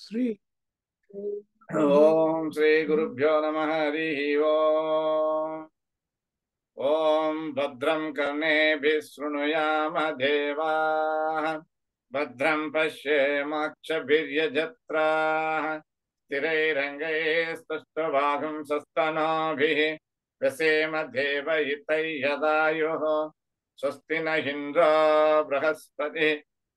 Sri. Om Sri Gurubhyo Namaha Harihi Om. Om Bhadram Karnebhih Shrunuyama Devaah. Bhadram Pashyemakshabhiryajatraah. Sthirairangaistashtvabham sastanabhih. Vyasema Deva Hitai Yadayuh. Swasti na Indra Brahaspati.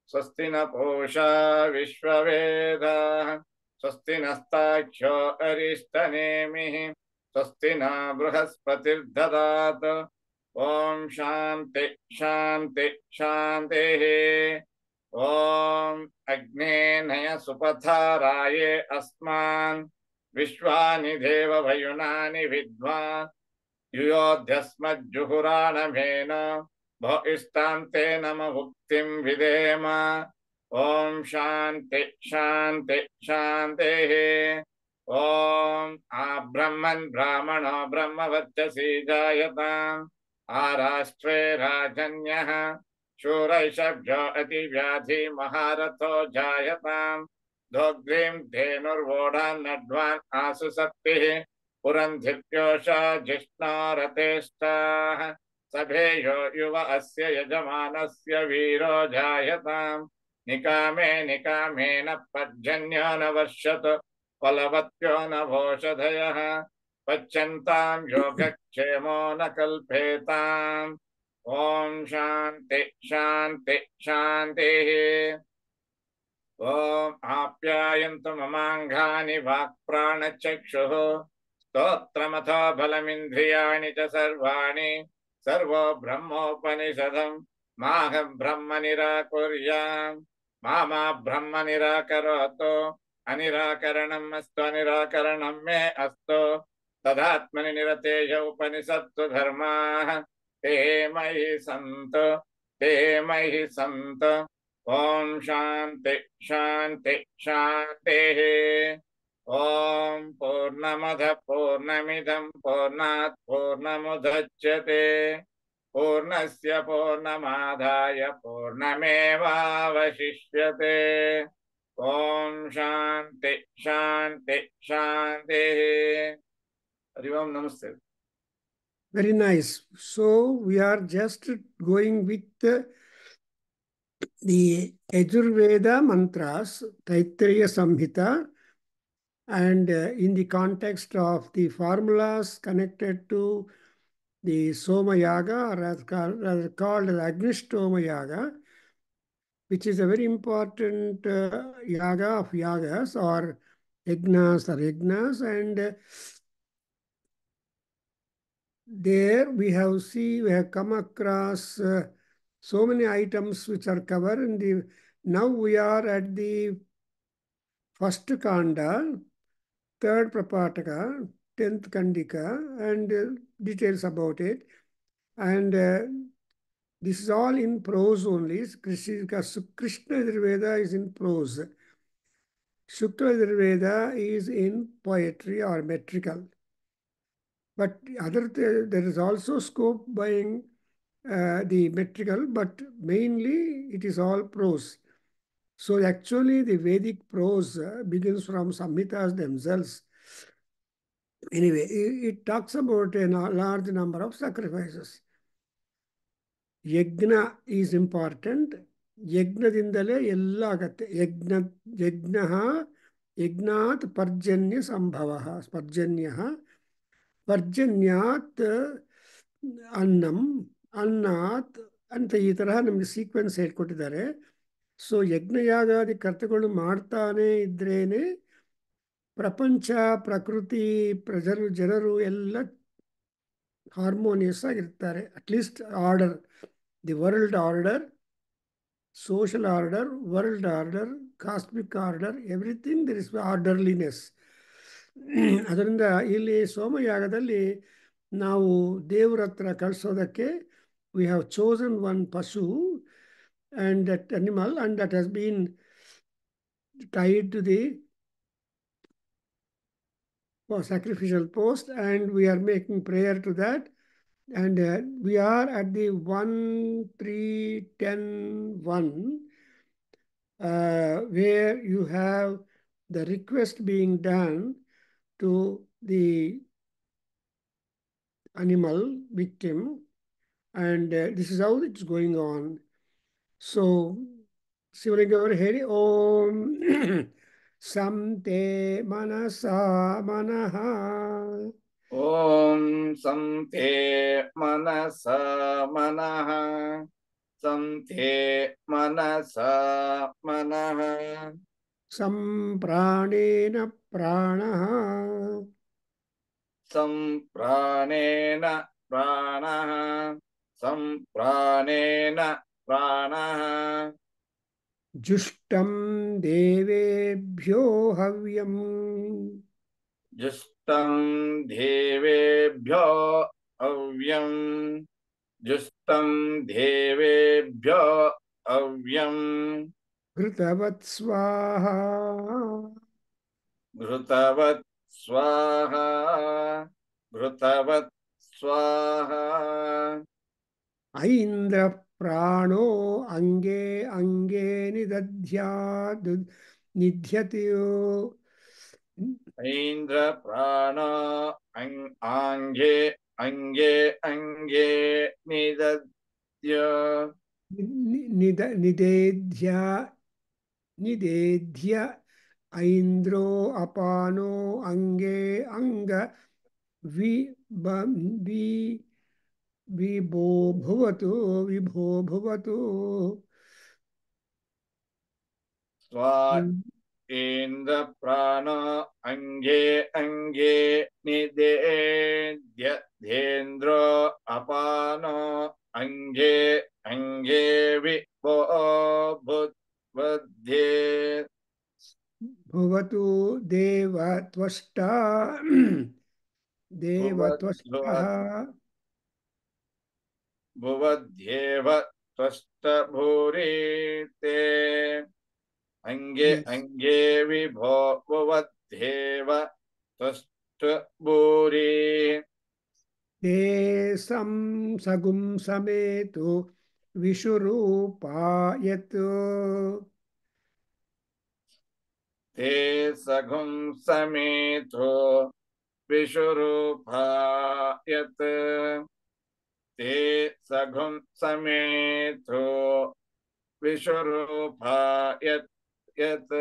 Swasti na Posha Vishwavedah. स्वस्ति नस्ताख्यो अरिष्टनेमिः स्वस्ति न बृहस्पतिर्ददातु ॐ शान्ति शान्ति शान्तिः ॐ अग्ने नय सुपथाराये अस्मान् विश्वानि देवभयुनानि विद्वान् युयोध्यस्मज्जुहुराणमेन भोइष्टान्ते नम भुक्तिं विदेम ओम शांति शांति शांति ओम आब्रह्मन् ब्राह्मणो ब्रह्मवर्चसी जायताम् आराष्ट्रे राजन्यः शूरैषभ्यो अतिव्याधि महारथो जायताम् दोग्रीं धेनुर्वोढान् नड्वान् आसु सप्तिः पुरन्धिर्योषा जिष्णो रतेष्टाः सभेयो युव अस्य यजमानस्य वीरो जायताम् निकामे निकामेन पर्जन्यो न वर्षत फलवत्यो न भोषधयः पच्यन्तां योगक्षेमो न कल्पेताम् ओम शांति शांति शांतिः ओम आप्यायन्तु ममाङ्गानि वाक्प्राणचक्षुः स्तोत्रमथो बलमिन्द्रियाणि च सर्वाणि सर्वो ब्रह्मोपनिषदम् माहं ब्रह्म निराकुर्याम् मामा ब्रह्म निराकरोतु अनिराकरणम् अस्तु अनिराकरणम् मे अस्तु तदात्मनि निरतेय उपनिषत्सु धर्माः ते मयि सन्तु ओम शांति शांति शांतिः ओम पूर्णमदः पूर्णमिदं पूर्णात् पूर्णमुदच्यते पूर्णस्य पूर्णमादाय पूर्णमेवावशिष्यते ओम शांति शांति शांतिः हरि ओम नमस्ते. Very nice. So we are just going with the Yajurveda mantras, Taittiriya Samhita, and in the context of the formulas connected to the Soma Yaga, or rather called as Agnishtoma Yaga, which is a very important yaga of yagas, or yagnas, and there we have come across so many items which are covered in the. Now we are at the first kanda, third prapataka, 10th kandika, and details about it. And this is all in prose only. Krishna Yajurveda is in prose. Shukla Yajurveda is in poetry or metrical. But there is also scope buying the metrical, but mainly it is all prose. So actually the Vedic prose begins from Samhitas themselves. Anyway, it talks about a large number of sacrifices. Yajna is important. Yagnadindale ella agate. Yagnat parjanya sambhavaha. Parjanyat ಅನ್ನತ್ ಅಂತ ಈ ತರಹ ನಮಗೆ sequence ಹೇಳ್ಕೊಟ್ಟಿದ್ದಾರೆ. So ಯಜ್ಞಯಾಗಾದಿ ಕರ್ತಗಳು ಮಾಡ್ತಾನೆ ಇದ್ರೇನೆ ಪ್ರಪಂಚ, ಪ್ರಕೃತಿ, ಜನರು ಎಲ್ಲ ಹಾರ್ಮೋನಿಯಸ್ ಆಗಿರ್ತಾರೆ. At least order, the world order, social order, world order, cosmic order, everything there is orderliness. ಅದರಿಂದ ಇಲ್ಲಿ ಸೋಮಯಾಗದಲ್ಲಿ ನಾವು ದೇವರ ಹತ್ರ ಕಳಿಸೋದಕ್ಕೆ we have chosen one pasu and that animal, and that has been tied to the sacrificial post, and we are making prayer to that. And we are at the 1-3-10-1 where you have the request being done to the animal victim, and this is how it's going on. So, Sivalinga Hari Om Samte Manasa Manaha ॐ सं ते मनसा मनः सं ते मनसा मनः Sampranena Pranaha सं प्राणेन प्राणः सं प्राणेन प्राणः Jushtam Devebhyo Havyam जुष्टं देवेभ्यो हव्यं जुष्टं देवेभ्यो हव्यं Ghritavat Swaha घृतवत् स्वाहा घृतवत् स्वाहा Aindra Prano Ange Ange Nidhyatyo ऐन्द्र प्राण आङ्गे अङ्गे अङ्गे निदद्य Nidedhya Nidedhya Aindro Apano Ange Anga Vi Vibho Bhuvatu स्वात् Indra प्राण अङ्गे अङ्गे निदेद्यधेन्द्रो अपानो अङ्गे अङ्गे विभो बुद्ध्ये Bhuvatu Deva Tvashta Deva Tvashta भुवद्भ्येव त्वष्टभूरिते अङ्गे Yes. अङ्गे विभो भुवद्भ्येव त्वष्टभूरि Te Sagum Sametu Vishurupayato ते सघुं समेतो विशुरूपायत् ते सघुं समेतो विशुरूपायत् यत्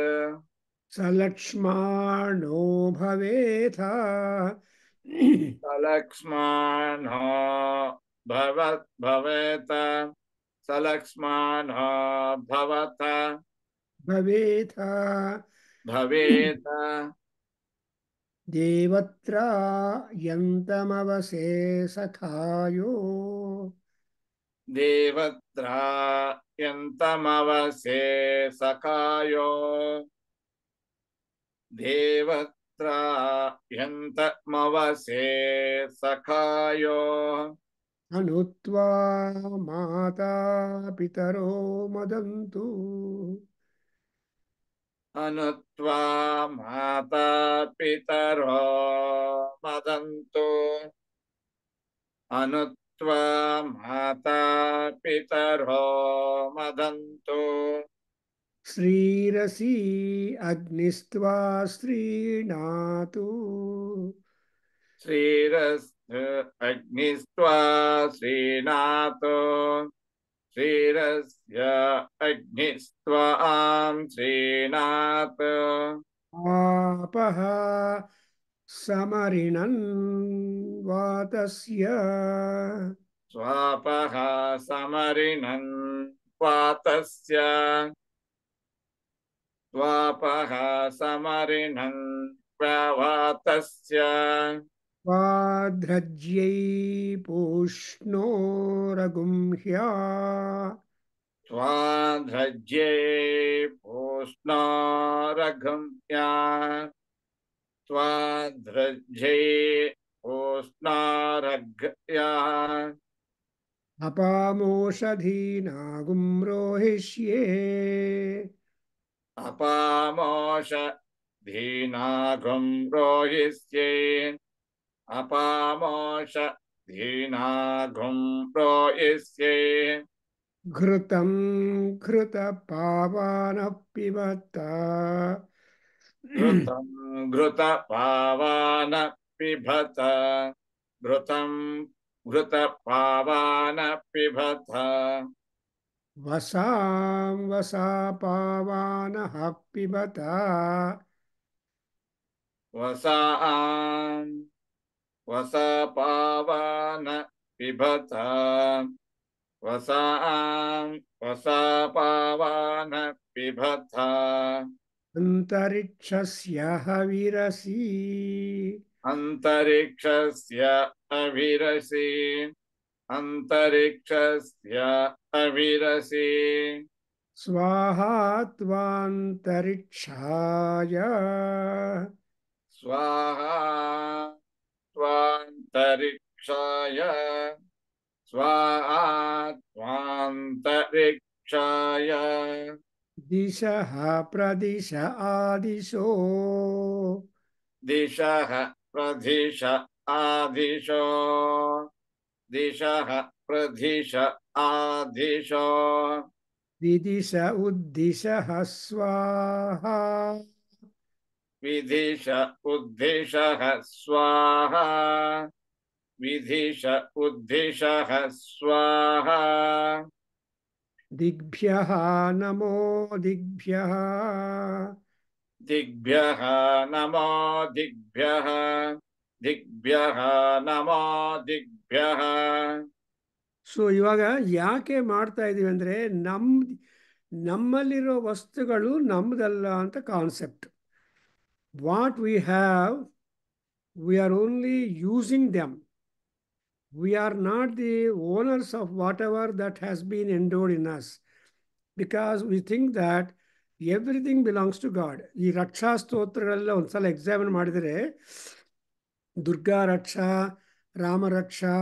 Salakshmano Bhavetha सलक्ष्माणो भवेत सलक्ष्माणो भवत Bhavetha भवेत Devatra Yantamavase Sakhayo देवत्रायन्तमवसे सखायो देवत्रायन्तमवसे सखायो Anutva Mata Pitaro Madantu अनुत्वा माता पितरो मदन्तु अनुत्वा माता पितरो मदन्तु Srirasi Agnistva Srinatu श्रीरस् अग्निस्त्वा श्रीनाथो श्रीरस्य अग्निस्त्वां Srinath Apaha Samarinan Vatasya स्वापः समरिणन् वातस्य स्वापः समरिणन् प्रवातस्य Vadrajyai Pushno Ragumhya स्वाध्रज्ये पूष्णारघम्या स्वाध्रज्ये पूष्णारघ्या Apamoshadhina Gumrohishye अपामोष धीनाघं रोहिष्ये अपामोष धीनाघं रोहिष्ये Ghrutam Khrita Pavana Pivata घृतं घृतपावान पिबत घृतं घृतपावान पिबत वसां वसापावानः पिबत वसां वसपावान पिबत वसां वसपावान पिबत अंतरिक्षस्य हविरसि अंतरिक्षस्य अविरसि अंतरिक्षस्य अविरसि स्वाहा त्वान्तरिक्षाय स्वाहा त्वान्तरिक्षाय स्वाहा त्वान्तरिक्षाय दिशः प्रदिश आदिशो दिशः प्रदिश आदिशो दिशः प्रदिश आदिशो विदिश उद्दिशः स्वाहा विधिश उद्दिशः स्वाहा विधिश उद्दिशः स्वाहा दिग्भ्यः नमो दिग्भ्यः दिग्भ्यः नमो दिग्भ्यः दिग्भ्यः नमो दिग्भ्यः ಸೊ ಇವಾಗ ಯಾಕೆ ಮಾಡ್ತಾ ಇದೀವಿ ಅಂದರೆ ನಮ್ಮಲ್ಲಿರೋ ವಸ್ತುಗಳು ನಮ್ಮದಲ್ಲ ಅಂತ concept. What we have, we are only using them. We are not the owners of whatever that has been endowed in us, because we think that everything belongs to God. ಈ ರಕ್ಷಾ ಸ್ತೋತ್ರಗಳೆಲ್ಲ ಒಂದ್ಸಲ examine ಮಾಡಿದರೆ ದುರ್ಗಾ ರಕ್ಷಾ, ರಾಮ ರಕ್ಷಾ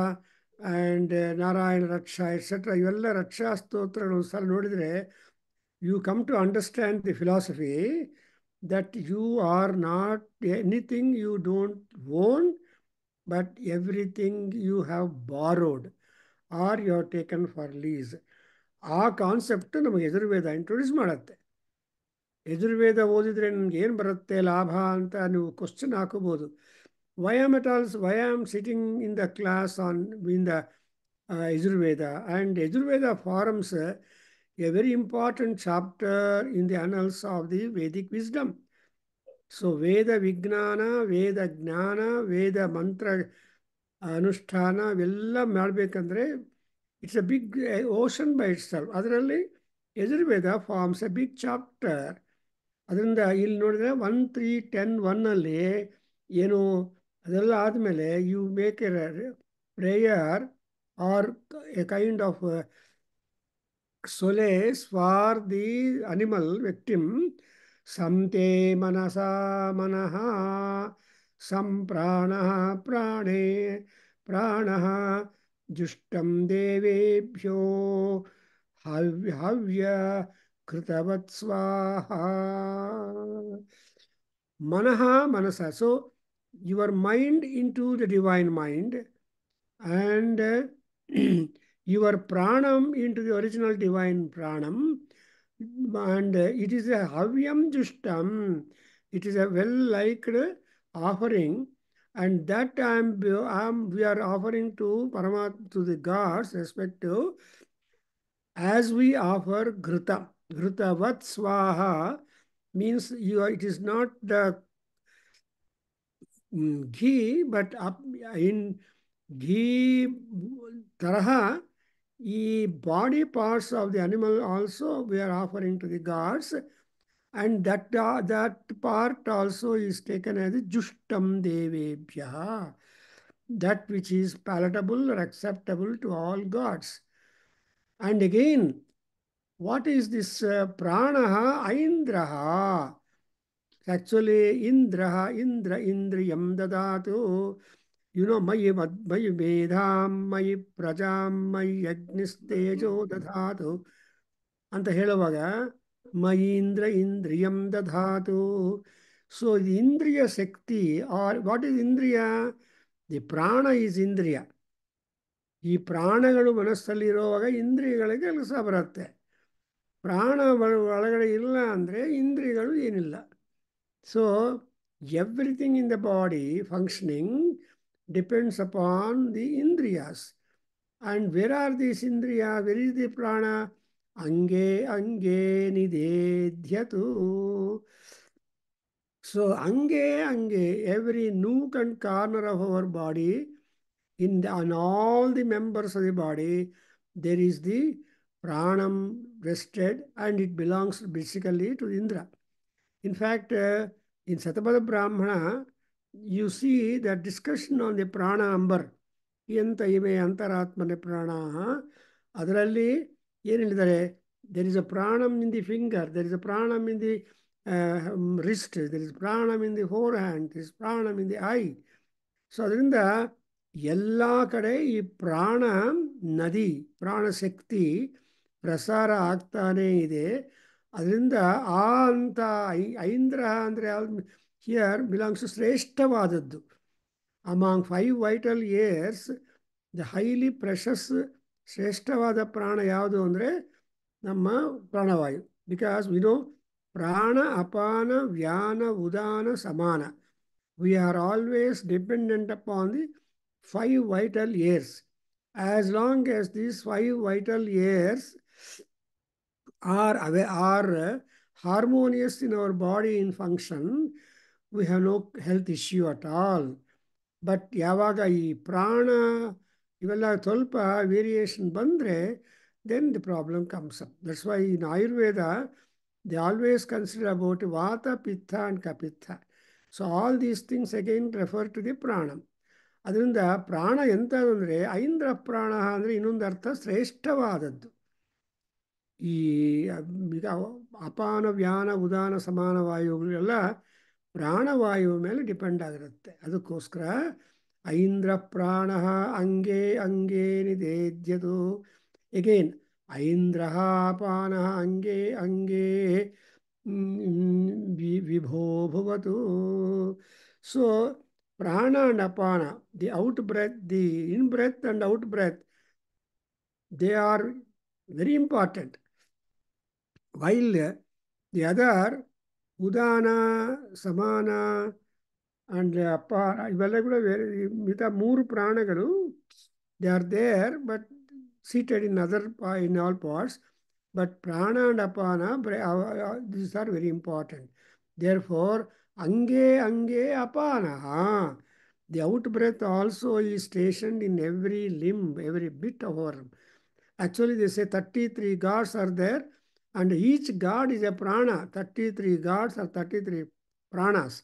and Narayana ರಕ್ಷಾ etcetera ಇವೆಲ್ಲ ರಕ್ಷಾ ಸ್ತೋತ್ರಗಳು ಒಂದ್ಸಲ ನೋಡಿದರೆ you come to understand the philosophy that you are not anything you don't own, but everything you have borrowed or you have taken for lease. ಆ ಕಾನ್ಸೆಪ್ಟ್ ನಮಗೆ ಯಜುರ್ವೇದ ಇಂಟ್ರೊಡ್ಯೂಸ್ ಮಾಡುತ್ತೆ. ಯಜುರ್ವೇದ ಓದಿದರೆ ನನಗೆ ಏನು ಬರುತ್ತೆ ಲಾಭ ಅಂತ ನೀವು ಕ್ವಶನ್ ಹಾಕೋಬೋದು. Why am sitting in the class on in the Yajurveda and Yajurveda forms a very important chapter in the annals of the Vedic wisdom. So Veda Vignana, Veda Gnana, Veda Mantra Anusthana ಇವೆಲ್ಲ ಮಾಡಬೇಕಂದ್ರೆ it's a big ocean by itself. ಅದರಲ್ಲಿ Yajurveda forms a big chapter. ಅದರಿಂದ ಇಲ್ಲಿ ನೋಡಿದ್ರೆ 1, 3, 10, 1 ಏನು ಅದೆಲ್ಲ ಆದಮೇಲೆ you make a prayer or a kind of solace for the animal victim. Samte manasa manaha sampranaha prane pranaha jushtam devebhyo havya kritavat swaha. Manaha manasa. So your mind into the divine mind and your pranam into the original divine pranam, and it is a havyam justam. It is a well-liked offering, and that we are offering to Paramatma, to the gods, respective, as we offer ghruta. Ghruta swaha means it is not the ghee, but in ghee taraha, the body parts of the animal also we are offering to the gods, and that part also is taken as jushtam devebhya, that which is palatable or acceptable to all gods. And again, what is this pranaha? Aindraha. Actually, Indra Indriyam dadatu. Mayi Vedham, Mayi Prajam, Mayi Agnistejo dadhatu ಅಂತ ಹೇಳುವಾಗ ಮಯೀಂದ್ರ ಇಂದ್ರಿಯಂ ದಧಾತು. So ಇದು ಇಂದ್ರಿಯ ಶಕ್ತಿ. R what is ಇಂದ್ರಿಯ? The ಪ್ರಾಣ is ಇಂದ್ರಿಯ. ಈ ಪ್ರಾಣಗಳು ಮನಸ್ಸಲ್ಲಿರುವಾಗ ಇಂದ್ರಿಯಗಳಿಗೆ ಕೆಲಸ ಬರುತ್ತೆ. ಪ್ರಾಣ ಒಳಗಡೆ ಇಲ್ಲ ಅಂದರೆ ಇಂದ್ರಿಯಗಳು ಏನಿಲ್ಲ. So everything in the body functioning depends upon the indriyas. And where are these indriya? Where is the prana? Ange ange nidedhyatu. So ange, every nook and corner of our body, on all the members of the body, there is the pranam rested, and it belongs basically to Indra. In fact, in Satapada Brahmana, you see the discussion on the prana ambar. ಎಂತ ಇವೆ ಅಂತರಾತ್ಮನೆ ಪ್ರಾಣ ಅದರಲ್ಲಿ ಏನು ಹೇಳಿದ್ದಾರೆ there is a pranam in the finger, there is a pranam in the wrist, there is pranam in the forehand, there is pranam in the eye. So ಅದರಿಂದ ಎಲ್ಲ ಕಡೆ ಈ ಪ್ರಾಣ ನದಿ ಪ್ರಾಣಶಕ್ತಿ ಪ್ರಸಾರ ಆಗ್ತಾನೇ ಇದೆ. ಅದರಿಂದ ಆ ಅಂತ ಐಂದ್ರ ಅಂದರೆ ಹಿಯರ್ ಬಿಲಾಂಗ್ಸ್ ಶ್ರೇಷ್ಠವಾದದ್ದು. Among 5 vital airs, the highly precious ಶ್ರೇಷ್ಠವಾದ ಪ್ರಾಣ ಯಾವುದು ಅಂದರೆ ನಮ್ಮ ಪ್ರಾಣವಾಯು. ಬಿಕಾಸ್ ವಿ ನೋ ಪ್ರಾಣ ಅಪಾನ ವ್ಯಾನ ಉದಾನ ಸಮಾನ. We are always dependent upon the 5 vital airs. As long as these 5 vital airs are harmonious in our body in function, we have no health issue at all. But ಯಾವಾಗ ಈ ಪ್ರಾಣ ಇವೆಲ್ಲ ಸ್ವಲ್ಪ variation ಬಂದರೆ then the problem comes up. That's why in Ayurveda they always consider about vata pitta and ಕಪಿತ್ತ. So all these things again refer to the prana. ಅದರಿಂದ ಪ್ರಾಣ ಎಂಥದಂದರೆ ಐಂದ್ರ ಪ್ರಾಣ ಅಂದರೆ ಇನ್ನೊಂದು ಅರ್ಥ ಶ್ರೇಷ್ಠವಾದದ್ದು. ಈ ಅಪಾನ ವ್ಯಾನ ಉದಾನ ಸಮಾನ ವಾಯುಗಳೆಲ್ಲ ಪ್ರಾಣವಾಯು ಮೇಲೆ ಡಿಪೆಂಡ್ ಆಗಿರುತ್ತೆ. ಅದಕ್ಕೋಸ್ಕರ ಐಂದ್ರ ಪ್ರಾಣ ಅಂಗೇ ಅಂಗೇ ನಿದೇದ್ಯತು. ಎಗೇನ್ ಐಂದ್ರ ಅಪಾನ ಅಂಗೇ ಅಂಗೇ ವಿಭೋ ಭವತು. So prana and apana, the out breath, the in breath and out breath, they are very important. While the other udana samana and apana ಇವೆಲ್ಲ ಕೂಡ ಮಿಗತಾ 3 ಪ್ರಾಣಗಳು they are there but seated in other in all parts. But prana and apana these are very important. Therefore ಅಂಗೇ ಅಂಗೇ ಅಪಾನ. The out breath also is stationed in every limb, every bit of our. Actually they say 33 gods are there, and each god is a prana. 33 gods are 33 pranas.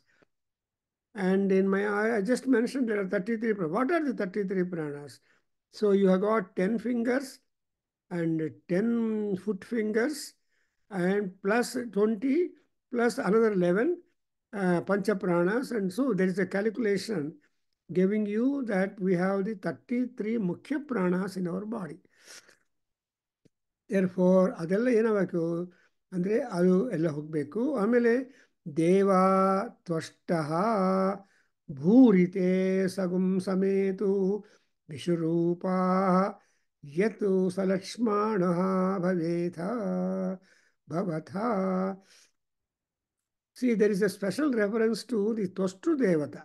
And in my, I just mentioned there are 33 pranas. What are the 33 pranas? So you have got 10 fingers and 10 foot fingers and plus 20 plus another 11 pancha pranas. And so there is a calculation giving you that we have the 33 mukhya pranas in our body. Therefore ಅದೆಲ್ಲ ಏನಾಗಬೇಕು ಅಂದರೆ ಅದು ಎಲ್ಲ ಹೋಗಬೇಕು. ಆಮೇಲೆ ದೇವ ತ್ವಷ್ಟಃ ಭೂರಿತೆ ಸಗುಂ ಸಮೇತು ವಿಶ್ವರೂಪ ಯತ್ ಸಲಕ್ಷ್ಮಾಣ ಭವೇಥ ಭವಥ. See, there is a special reference to the Twashtu Devata.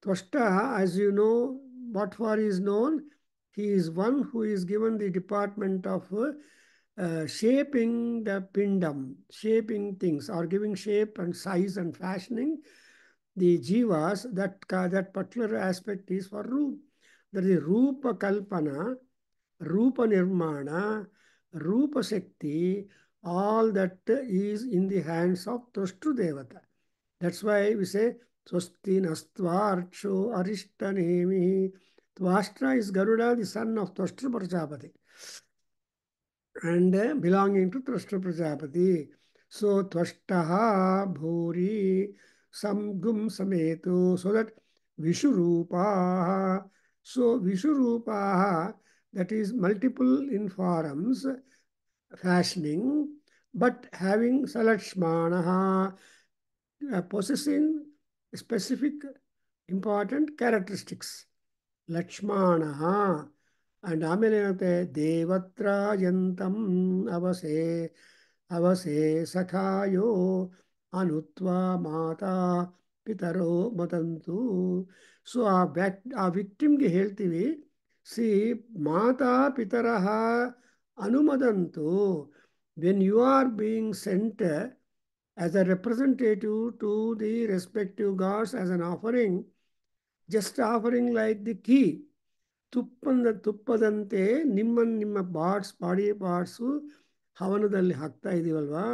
Twashta, as you know, what for is known, he is one who is given the department of shaping the pindam, shaping things, or giving shape and size and fashioning the jivas. That particular aspect is for Roop. That is Rupa Kalpana, Rupa Nirmana, Rupa Shakti, all that is in the hands of Twashtu Devata. That's why we say Swasti Nastvarcho Arishtanemi. Twashtra is Garuda, the son of Twashtu Prajapati, and belonging to Twashtu Prajapati. So Twashtaha Bhuri Samgum Sametu, so that Vishurupaha. So Vishurupaha, that is multiple in forms, fashioning, but having Salakshmanaha, possessing specific important characteristics. Lakshmanaha. And ಆಮೇಲೆ ಏನಾಗುತ್ತೆ ದೇವತ್ರ ಯಂತಂ ಅವಸೆ ಅವಸೆ ಸಖಾಯೋ ಅನುತ್ವಾ ಮಾತಾ ಪಿತರೋ ಮದಂತು. So ಆ ವಿಕ್ಟಿಮ್ಗೆ ಹೇಳ್ತೀವಿ, see ಮಾತಾ ಪಿತರಃ ಅನುಮದಂತು. When you are being sent as a representative to the respective gods as an offering, just offering like the key, ತುಪ್ಪದಂತೆ ನಿಮ್ಮ body parts ಹವನದಲ್ಲಿ ಹಾಕ್ತಾ ಇದ್ದೀವಲ್ವಾ,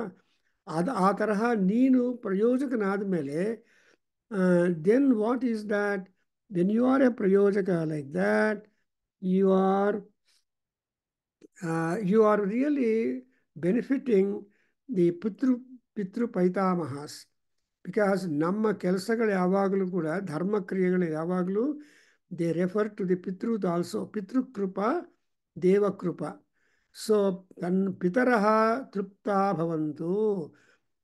ಆ ತರಹ ನೀನು ಪ್ರಯೋಜಕನಾದ ಮೇಲೆ, then what is that? Then you are a prayojaka like that, you are really benefiting the Pitru ಪೈತಾಮಹಾಸ್. Because ನಮ್ಮ ಕೆಲಸಗಳು ಯಾವಾಗಲೂ ಕೂಡ, ಧರ್ಮಕ್ರಿಯೆಗಳು ಯಾವಾಗಲೂ ದೇ ರೆಫರ್ ಟು ದಿ ಪಿತೃದ್ ಆಲ್ಸೋ. ಪಿತೃಕೃಪಾ ದೇವಕೃಪಾ. ಸೊ ಪಿತರಃ ತೃಪ್ತಾ ಭವಂತು.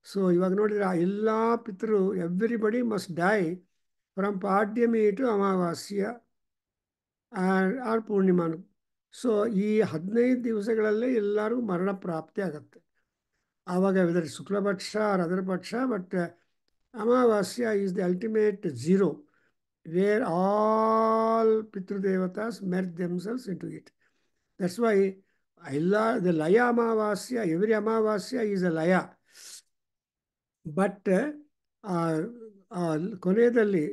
ಸೊ ಇವಾಗ ನೋಡಿದ್ರೆ ಆ ಎಲ್ಲ ಪಿತೃ, everybody must die from padyami to amavasya or ಪೂರ್ಣಿಮಾನು. ಸೊ ಈ 15 ದಿವಸಗಳಲ್ಲೇ ಎಲ್ಲರಿಗೂ ಮರಣ ಪ್ರಾಪ್ತಿ ಆಗುತ್ತೆ. ಆವಾಗ whether shuklapaksha or other paksha, but amavasya is the ultimate zero, where all ಪಿತೃದೇವತಾಸ್ merge themselves into it. That's why ಎಲ್ಲ ದ ಲಯ ಅಮಾವಾಸ್ಯ, ಎವ್ರಿ ಅಮಾವಾಸ್ಯ ಈಸ್ ಅ ಲಯ. ಬಟ್ ಕೊನೆಯಲ್ಲಿ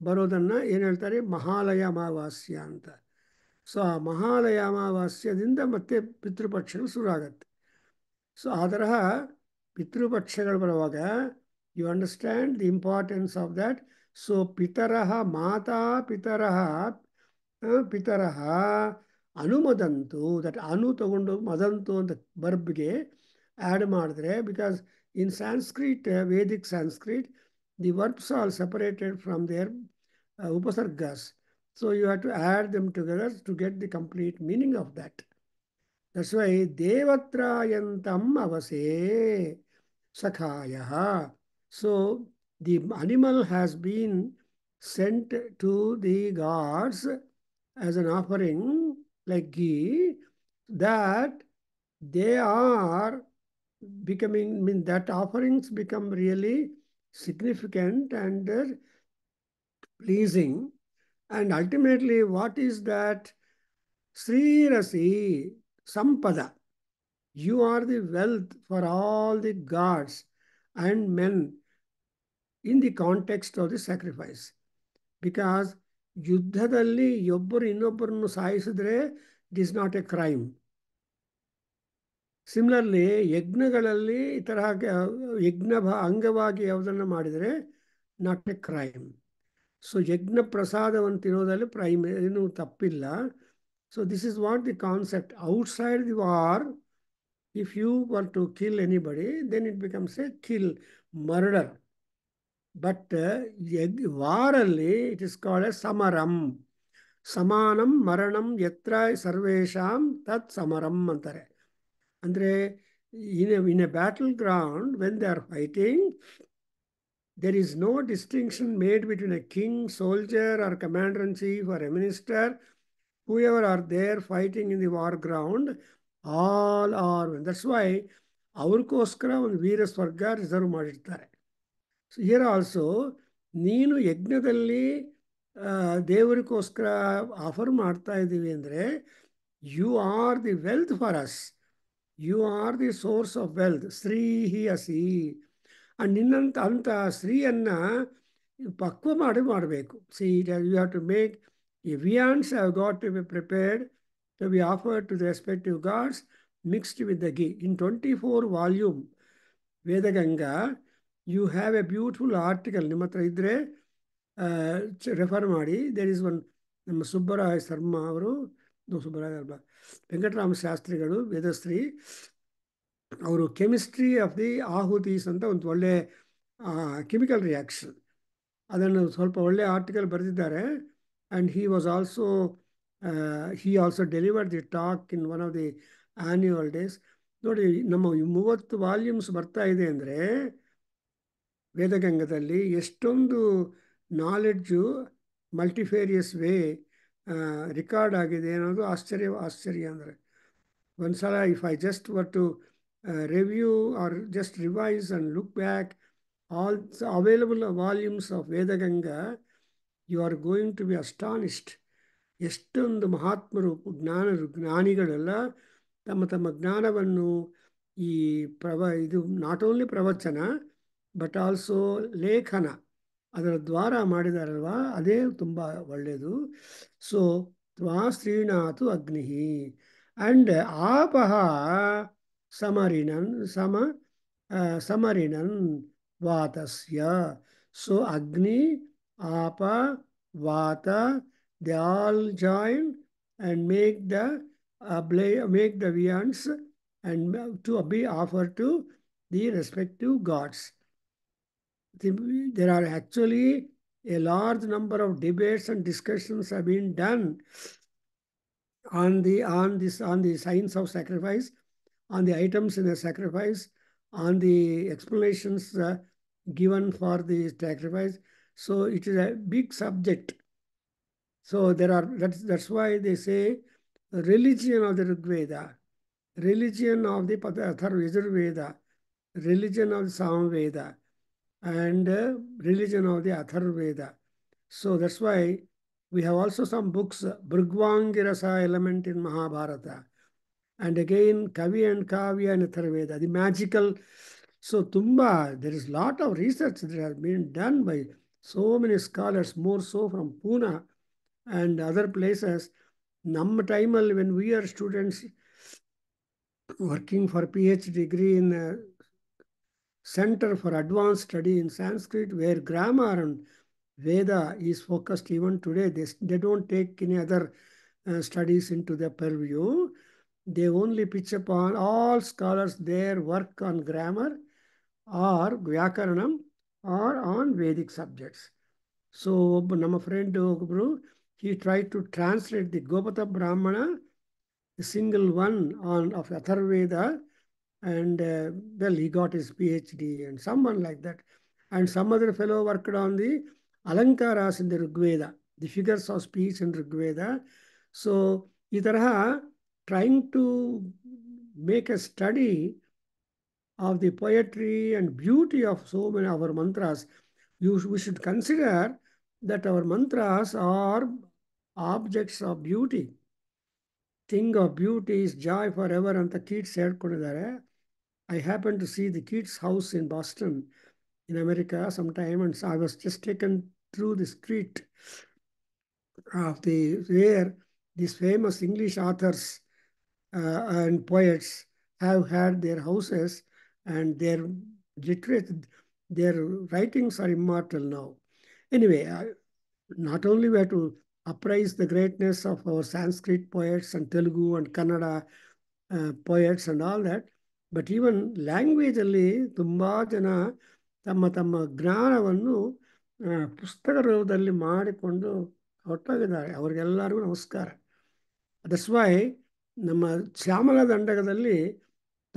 ಬರೋದನ್ನು ಏನು ಹೇಳ್ತಾರೆ, ಮಹಾಲಯ ಅಮಾವಾಸ್ಯ ಅಂತ. ಸೊ ಆ ಮಹಾಲಯ ಅಮಾವಾಸ್ಯದಿಂದ ಮತ್ತೆ ಪಿತೃಪಕ್ಷಗಳು ಶುರು ಆಗತ್ತೆ. ಸೊ ಆ ತರಹ ಪಿತೃಪಕ್ಷಗಳು ಬರುವಾಗ you understand the importance of that. So ಪಿತರಃ ಮಾತಾ ಪಿತರಃ ಅನುಮದಂತು, ದಟ್ ಅನು ತಗೊಂಡು ಮದಂತು ಅಂತ ಬರ್ಬ್ಗೆ ಆ್ಯಡ್ ಮಾಡಿದ್ರೆ, because in Sanskrit, Vedic Sanskrit, the verbs are separated from their ಉಪಸರ್ಗಾಸ್. So you have to add them together to get the complete meaning of that. That's why devatrayantam avase sakhayah. So the animal has been sent to the gods as an offering like ghee, that they are becoming, that offerings become really significant and pleasing. And ultimately, what is that? Srirasi Sampada. You are the wealth for all the gods and men in the context of the sacrifice. Because ಯುದ್ಧದಲ್ಲಿ ಒಬ್ಬರು ಇನ್ನೊಬ್ಬರನ್ನು ಸಾಯಿಸಿದ್ರೆ it is not a crime. Similarly ಯಜ್ಞಗಳಲ್ಲಿ ಈ ತರಹ ಯಜ್ಞ ಅಂಗವಾಗಿ ಯಾವುದನ್ನು ಮಾಡಿದರೆ ನಾಟ್ ಎ ಕ್ರೈಮ್. ಸೊ ಯಜ್ಞ ಪ್ರಸಾದವನ್ನು ತಿನ್ನೋದಲ್ಲಿ ಏನೂ ತಪ್ಪಿಲ್ಲ. So this is what the concept. Outside the war, if you were to kill anybody, then it becomes a murder. But ವಾರಲ್ಲಿ it is called a samaram. ಸಮಾನಂ ಮರಣಂ ಯತ್ರ ಸರ್ವೇಷಾಂ ತತ್ ಸಮರಂ ಅಂತಾರೆ. ಅಂದರೆ in a battle ground, when they are fighting, there is no distinction made between a king, soldier, or commander-in-chief, or a minister. Whoever are there fighting in the war ground, all are one. That's why ಅವ್ರಿಗೋಸ್ಕರ ಒಂದು ವೀರ ಸ್ವರ್ಗ reserve ಮಾಡಿರ್ತಾರೆ. So here also, ನೀನು ಯಜ್ಞದಲ್ಲಿ ದೇವರಿಗೋಸ್ಕರ offer ಮಾಡ್ತಾ ಇದ್ದೀವಿ ಅಂದರೆ, you are the wealth for us, you are the source of wealth. ಶ್ರೀಹಿ ಅಸಿ. ನಿನ್ನಂತ ಅಂಥ ಸ್ತ್ರೀಯನ್ನು ಪಕ್ವ ಮಾಡಬೇಕು. See you have to make a viands have got to be prepared to be offered to the respective gods mixed with the ghee. In 24 volume Vedaganga, you have a beautiful article. ನಿಮ್ಮ ಹತ್ರ ಇದ್ದರೆ ರೆಫರ್ ಮಾಡಿ. There is one, ನಮ್ಮ ಸುಬ್ಬರಾಯ ಶರ್ಮಾ ಅವರು, ವೆಂಕಟರಾಮ ಶಾಸ್ತ್ರಿಗಳು, ವೇದಶ್ರೀ, ಅವರು chemistry of the ಆಹುತೀಸ್ ಅಂತ ಒಂದು ಒಳ್ಳೆ ಕೆಮಿಕಲ್ ರಿಯಾಕ್ಷನ್, ಅದನ್ನು ಸ್ವಲ್ಪ ಒಳ್ಳೆ ಆರ್ಟಿಕಲ್ ಬರೆದಿದ್ದಾರೆ. And he also delivered the talk in one of the annual days. ನೋಡಿ, ನಮ್ಮ 30 ವಾಲ್ಯೂಮ್ಸ್ ಬರ್ತಾ ಇದೆ ಅಂದರೆ ವೇದಗಂಗದಲ್ಲಿ ಎಷ್ಟೊಂದು ನಾಲೆಡ್ಜು ಮಲ್ಟಿಫೇರಿಯಸ್ ವೇ ರಿಕಾರ್ಡ್ ಆಗಿದೆ ಅನ್ನೋದು ಆಶ್ಚರ್ಯ. ಅಂದರೆ ಒಂದ್ಸಲ if I just were to review or just revise and look back all available volumes of Vedaganga, you are going to be astonished. ಎಷ್ಟೊಂದು ಮಹಾತ್ಮರು ಜ್ಞಾನಿಗಳೆಲ್ಲ ತಮ್ಮ ತಮ್ಮ ಜ್ಞಾನವನ್ನು ಈ ಇದು ನಾಟ್ ಓನ್ಲಿ ಪ್ರವಚನ ಬಟ್ ಆಲ್ಸೋ ಲೇಖನ ಅದರ ದ್ವಾರ ಮಾಡಿದಾರಲ್ವಾ, ಅದೇ ತುಂಬ ಒಳ್ಳೆಯದು. ಸೊ ತ್ವಾ ಶ್ರೀನಾಥು ಅಗ್ನಿ ಆ್ಯಂಡ್ ಆಪಹ ಸಮರಿಣನ್ ಸಮರಿಣನ್ ವಾತಸ್ಯ. ಸೊ ಅಗ್ನಿ, ಆಪ, ವಾತ, they all join and make the viands and to be offered to the respective gods. There are actually a large number of debates and discussions have been done on the science of sacrifice, on the items in the sacrifice, on the explanations given for the sacrifice. So it is a big subject. So that's why they say religion of the Rigveda, religion of the Yajurveda, religion of the Samveda, and religion of the Atharvaveda. So that's why we have also some books, Bhrigvangirasa element in Mahabharata, and again Kavi and Kavya in Atharvaveda, the magical. So Tumba, there is a lot of research that has been done by so many scholars, more so from Pune and other places. ನಮ್ಮ ಟೈಮಲ್ಲಿ when we are students working for PhD degree in a Center for Advanced Study in Sanskrit, where grammar and Veda is focused even today, they don't take any other studies into their purview. They only pitch upon all scholars their work on grammar or Vyakaranam or on Vedic subjects. So ನಮ್ಮ friend ಒಬ್ಬರು, he tried to translate the Gopata Brahmana, a single one of Atharvaveda, and well, he got his PhD, and someone like that. And some other fellow worked on the Alankaras in the Rigveda, the figures of speech in Rigveda. So, ಈ ತರಹ trying to make a study of the poetry and beauty of so many of our mantras, we should consider that our mantras are objects of beauty. Thing of beauty is joy forever ಅಂತ Keats ಹೇಳ್ಕೊಂಡಿದ್ದಾರೆ. I happened to see the Keats house in Boston, in America, sometime, and so I was just taken through the street of where these famous English authors and poets have had their houses, and their writings are immortal now. Anyway, not only we have to appraise the greatness of our Sanskrit poets and Telugu and Kannada poets and all that, but even language ಅಲ್ಲಿ ತುಂಬಾ ಜನ ತಮ್ಮ ತಮ್ಮ ಜ್ಞಾನವನ್ನು ಪುಸ್ತಕ ರೂಪದಲ್ಲಿ ಮಾಡಿಕೊಂಡು ಹೊರಟೋಗಿದ್ದಾರೆ. ಅವ್ರಿಗೆಲ್ಲರಿಗೂ ನಮಸ್ಕಾರ. ದಟ್ಸ್ ವೈ ನಮ್ಮ ಶ್ಯಾಮಲ ದಂಡಕದಲ್ಲಿ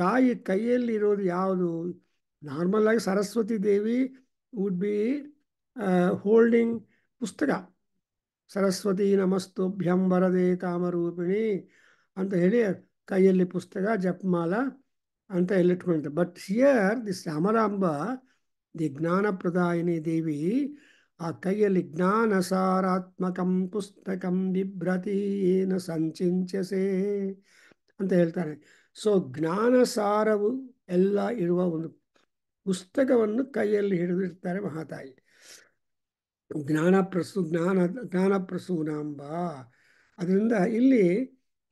ತಾಯಿ ಕೈಯಲ್ಲಿ ಇರೋದು ಯಾವುದು? ನಾರ್ಮಲ್ ಆಗಿ Saraswati Devi would be holding ಪುಸ್ತಕ. ಸರಸ್ವತಿ ನಮಸ್ತುಭ್ಯಂ ವರದೆ ಕಾಮರೂಪಿಣಿ ಅಂತ ಹೇಳಿ ಕೈಯಲ್ಲಿ ಪುಸ್ತಕ, ಜಪಮಾಲ ಅಂತ ಎಲ್ಲಿಟ್ಕೊಂಡಿರ್ತಾರೆ. ಬಟ್ ಹಿಯರ್ ದಿ ಶ್ಯಾಮಲಾಂಬ, ದಿ ಜ್ಞಾನಪ್ರದಾಯಿನಿ ದೇವಿ, ಆ ಕೈಯಲ್ಲಿ ಜ್ಞಾನಸಾರಾತ್ಮಕಂ ಪುಸ್ತಕಂ ಬಿಭ್ರತಿ ಏನ ಸಂಚಿಂಚಸೆ ಅಂತ ಹೇಳ್ತಾರೆ. ಸೊ ಜ್ಞಾನಸಾರವು ಎಲ್ಲ ಇರುವ ಒಂದು ಪುಸ್ತಕವನ್ನು ಕೈಯಲ್ಲಿ ಹಿಡಿದಿರ್ತಾರೆ ಮಹಾತಾಯಿ. ಜ್ಞಾನಪ್ರಸೂನಾಂಬ. ಅದರಿಂದ ಇಲ್ಲಿ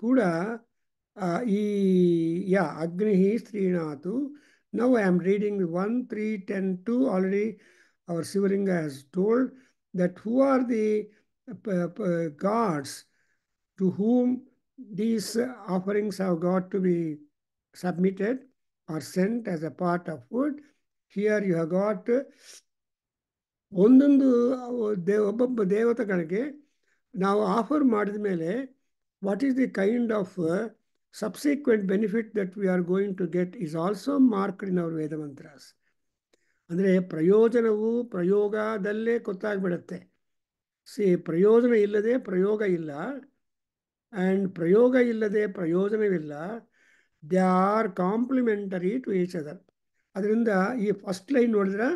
ಕೂಡ ಈ ಅಗ್ನಿ ಸ್ತ್ರೀನಾಥು. Now I am reading 1, 3, 10, 2. Already our Sivalinga has told that who are the gods to whom these offerings have got to be submitted or sent as a part of food. Here you have got ಒಂದೊಂದು ಒಬ್ಬೊಬ್ಬ ದೇವತೆಗಳಿಗೆ ನಾವು offer ಮಾಡಿದ ಮೇಲೆ what is the kind of subsequent benefit that we are going to get is also marked in our Veda mantras. ಅಂದರೆ ಪ್ರಯೋಜನವು ಪ್ರಯೋಗದಲ್ಲೇ ಗೊತ್ತಾಗ್ಬಿಡುತ್ತೆ. ಪ್ರಯೋಜನ ಇಲ್ಲದೆ ಪ್ರಯೋಗ ಇಲ್ಲ, ಆ್ಯಂಡ್ ಪ್ರಯೋಗ ಇಲ್ಲದೆ ಪ್ರಯೋಜನವಿಲ್ಲ. They are complementary to each other. ಅದರಿಂದ ಈ ಫಸ್ಟ್ ಲೈನ್ ನೋಡಿದ್ರೆ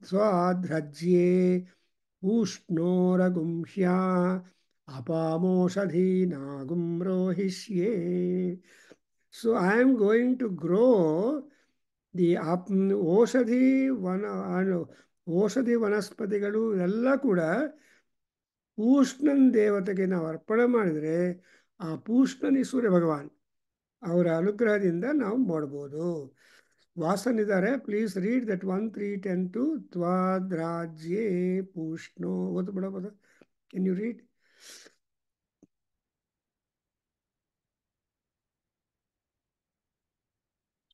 स्वाध्रज्ये उष्णोरगुंह्या अपामोषधीनागुं रोहिष्ये. So I am going to grow the ಔಷಧಿ ವನಸ್ಪತಿಗಳು ಎಲ್ಲ ಕೂಡ ಪೂಷ್ಣನ್ ದೇವತೆಗೆ ನಾವು ಅರ್ಪಣೆ ಮಾಡಿದರೆ ಆ ಪೂಷ್ಣನಿ ಸೂರ್ಯ ಭಗವಾನ್ ಅವರ ಅನುಗ್ರಹದಿಂದ ನಾವು ಮಾಡ್ಬೋದು. ವಾಸನ್ ಇದ್ದಾರೆ, ಪ್ಲೀಸ್ ರೀಡ್ ದಟ್ 1, 3, 10 to ತ್ವಾದ್ರಾಜ್ಯೇ ಪೂಷ್ಣೋ. ಓದು ಬಿಡಬಹುದು. Can you read?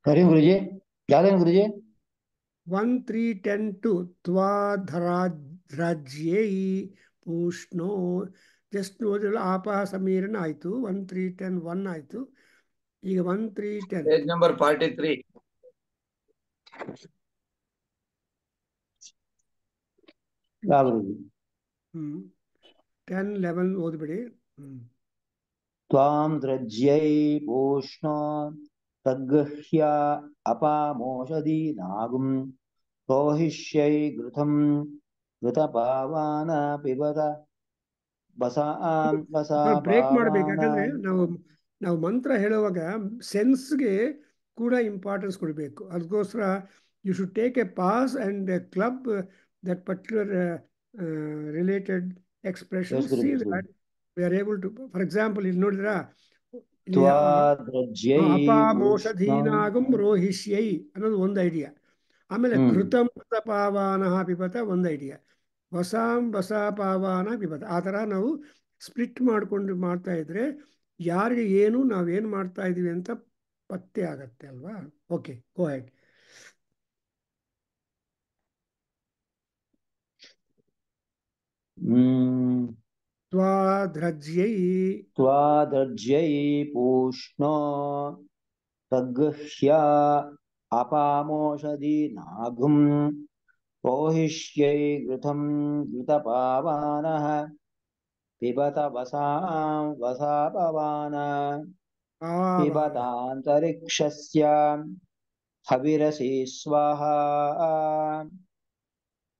Hari Guruji, ಯಾವ್ದೇನು ಗುರುಜಿ? 1, 3, 10 to ತ್ವಾದ್ರಾಜ್ಯೇ ಪೂಷ್ಣೋ. ಜಸ್ಟ್ ಓದಿಲ್ಲ. ಆಪಹ ಸಮೀರನ ಆಯಿತು. 1, 3, 10 1 ಆಯಿತು. ಈಗ 1, 3, 10 ಪೇಜ್ ನಂಬರ್ 43. ಯಾವ ಗುರುಜಿ? 10, 11 ಓದ್ಬಿಡಿ. ತ್ವಾಂ ದ್ರಜ್ಯೈ ಪೂಷ್ಣೋ ತದ್ಗಹ್ಯ ಅಪಾಮೋಷಧೀನಾಗುಂ ರೋಹಿಷ್ಯೈ ಘೃತಂ ಘೃತಪಾವಾನ ಪಿಬತ ಬ್ರೇಕ್ ಮಾಡಬೇಕು. ವಸಾಪಾವಾನ. ಯಾಕಂದ್ರೆ ನಾವು ಮಂತ್ರ ಹೇಳುವಾಗ ಸೆನ್ಸ್ಗೆ ಕೂಡ ಇಂಪಾರ್ಟೆನ್ಸ್ ಕೊಡಬೇಕು. ಅದಕ್ಕೋಸ್ಕರ you should take a pause and club that particular related expression. See that we are able to. For example ಇಲ್ಲಿ ನೋಡಿದ್ರಾ, ತ್ವಾದ್ರಜ್ಯೈ ಅಪಾಮೋಷಧೀನಾಗಂ ರೋಹಿಷ್ಯೈ ಅನ್ನೋದು ಒಂದು ಐಡಿಯಾ. ಆಮೇಲೆ ಘೃತಂ ಘೃತಪಾವಾನ ಪಿಬತ ಒಂದು ಐಡಿಯಾ. ವಸಾಂ ವಸಾಪಾವಾನ ಪಿಬತ. ಆ ಥರ ನಾವು ಸ್ಪ್ಲಿಟ್ ಮಾಡಿಕೊಂಡು ಮಾಡ್ತಾ ಇದ್ರೆ ಯಾರಿಗೆ ಏನು ನಾವೇನು ಮಾಡ್ತಾ ಇದ್ದೀವಿ ಅಂತ ಪತ್ತೆ ಆಗತ್ತೆ ಅಲ್ವಾ? ಓಕೆ, ಗೋ ಹೆಡ್. ತ್ವಾದ್ರಜ್ಯೈ ಪೂಷ್ಣೋ ತದ್ಗಹ್ಯ ಅಪಾಮೋಷಧೀನಾಗುಂ ರೋಹಿಷ್ಯೈ ಘೃತಂ ಘೃತಪಾವಾನಃ ಪಿಬತ ವಸಾಪವಾನ ಪಿಬತಾಂತರಿಕ್ಷಸ್ಯ ಹವಿರಸಿ ಸ್ವಾಹಾ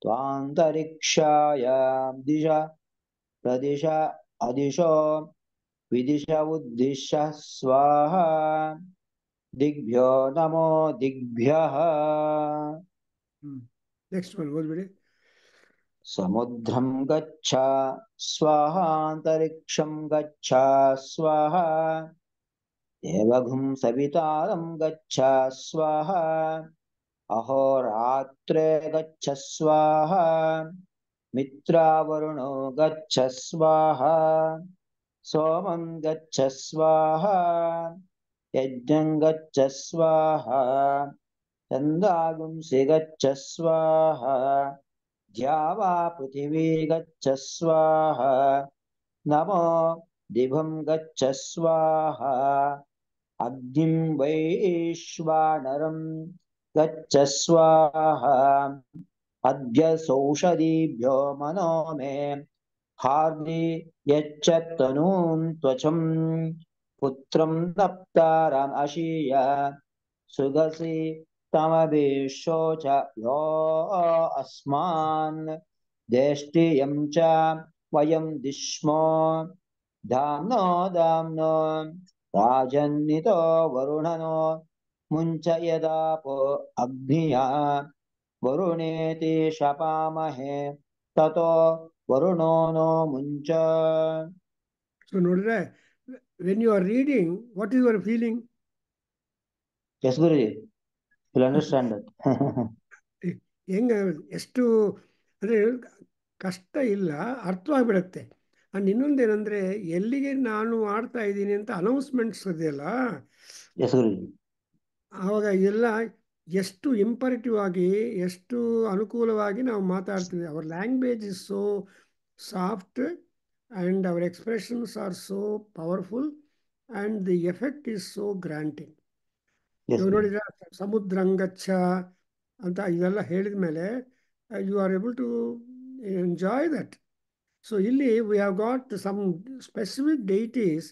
ತ್ವಾಂತರಿಕ್ಷಾಯ ದಿಶ ಪ್ರದಿಶ ಅದಿಶೋ ವಿದಿಶ ಉದ್ದಿಶ್ಯ ಸ್ವಾಹಾ ದಿಗ್ಭ್ಯೋ ನಮೋ ದಿಗ್ಭ್ಯಃ. Next one ಓದ್ಬಿಡಿ. ಸಮುದ್ರಂ ಗಚ್ಚ ಸ್ವಾಹಾಂತರಿಕ್ಷಂ ಗಚ್ಚ ಸ್ವಾಹಾ ದೇವಗುಂ ಸವಿತಾರಂ ಗಚ್ಚ ಸ್ವಾಹಾ ಅಹೋರಾತ್ರೇ ಗಚ್ಚ ಸ್ವಾಹಾ ಮಿತ್ರಾವರುಣೋ ಗಚ್ಚ ಸ್ವಾಹಾ ಸೋಮಂ ಗಚ್ಚ ಸ್ವಾಹಾ ಯಜ್ಞಂ ಗಚ್ಚ ಸ್ವಾಹಾ ಚಂದಾಗುಂಸಿ ಗಚ್ಚ ಸ್ವಾಹಾ ದ್ಯಾವಾ ಪೃಥಿವೀ ಗಚ್ಚ ಸ್ವಾಹಾ ನಮೋ ದಿವಂ ಗಚ್ಚ ಸ್ವಾಹಾ ಅಗ್ನಿಂ ವೈಶ್ವಾನರಂ ಗಚ್ಚ ಸ್ವಾಹಾ ಅದ್ಯ ಸೌಷಧೀಭ್ಯೋ ಮನೋ ಮೇ ಹಾರ್ದಿ ಯಚ್ಚತ್ತನೂಂ ತ್ವಚಂ ಪುತ್ರಂ ತಪ್ತಾರಂ ಅಶೀಯ ಸುಗಸಿ ತಮಭಿಶೋಚ ಯೋ ಅಸ್ಮಾನ್ ದೇಷ್ಟಿಯಂ ಚ ವಯಂ ದಿಶ್ಮೋ ಧಾಮ್ನೋ ಧಾಮ್ನೋ ರಾಜನ್ನಿತೋ ವರುಣನೋ ಮುಂಚಯದಾಪೋ ಅಗ್ನಿಯ ವರುಣೇತಿ ಶಪಾಮಹೇ ತತೋ ವರುಣೋ ನೋ ಮುಂಚ. ಸೊ ನೋಡಿದ್ರೆ, when you are reading, what is your feeling? Yes Guruji, will understand that. ಹೆಂಗೆ ಎಷ್ಟು ಅಂದರೆ ಕಷ್ಟ ಇಲ್ಲ, ಅರ್ಥವಾಗಿಬಿಡುತ್ತೆ. ಆ್ಯಂಡ್ ಇನ್ನೊಂದೇನೆಂದರೆ, ಎಲ್ಲಿಗೆ ನಾನು ಆಡ್ತಾ ಇದ್ದೀನಿ ಅಂತ ಅನೌನ್ಸ್ಮೆಂಟ್ಸ್ ಇದೆಯಲ್ಲ, ಎಸ್ ಗುರುಜಿ, ಆವಾಗ ಎಲ್ಲ ಎಷ್ಟು ಇಂಪರೇಟಿವ್ ಆಗಿ, ಎಷ್ಟು ಅನುಕೂಲವಾಗಿ ನಾವು ಮಾತಾಡ್ತೀವಿ. Our language is so soft and our expressions are so powerful and the effect is so granting. ನೀವು ನೋಡಿದ್ರೆ ಸಮುದ್ರಂಗಚ್ಚ ಅಂತ ಇದೆಲ್ಲ ಹೇಳಿದ ಮೇಲೆ you are able to enjoy that. So ಇಲ್ಲಿ we have got some specific deities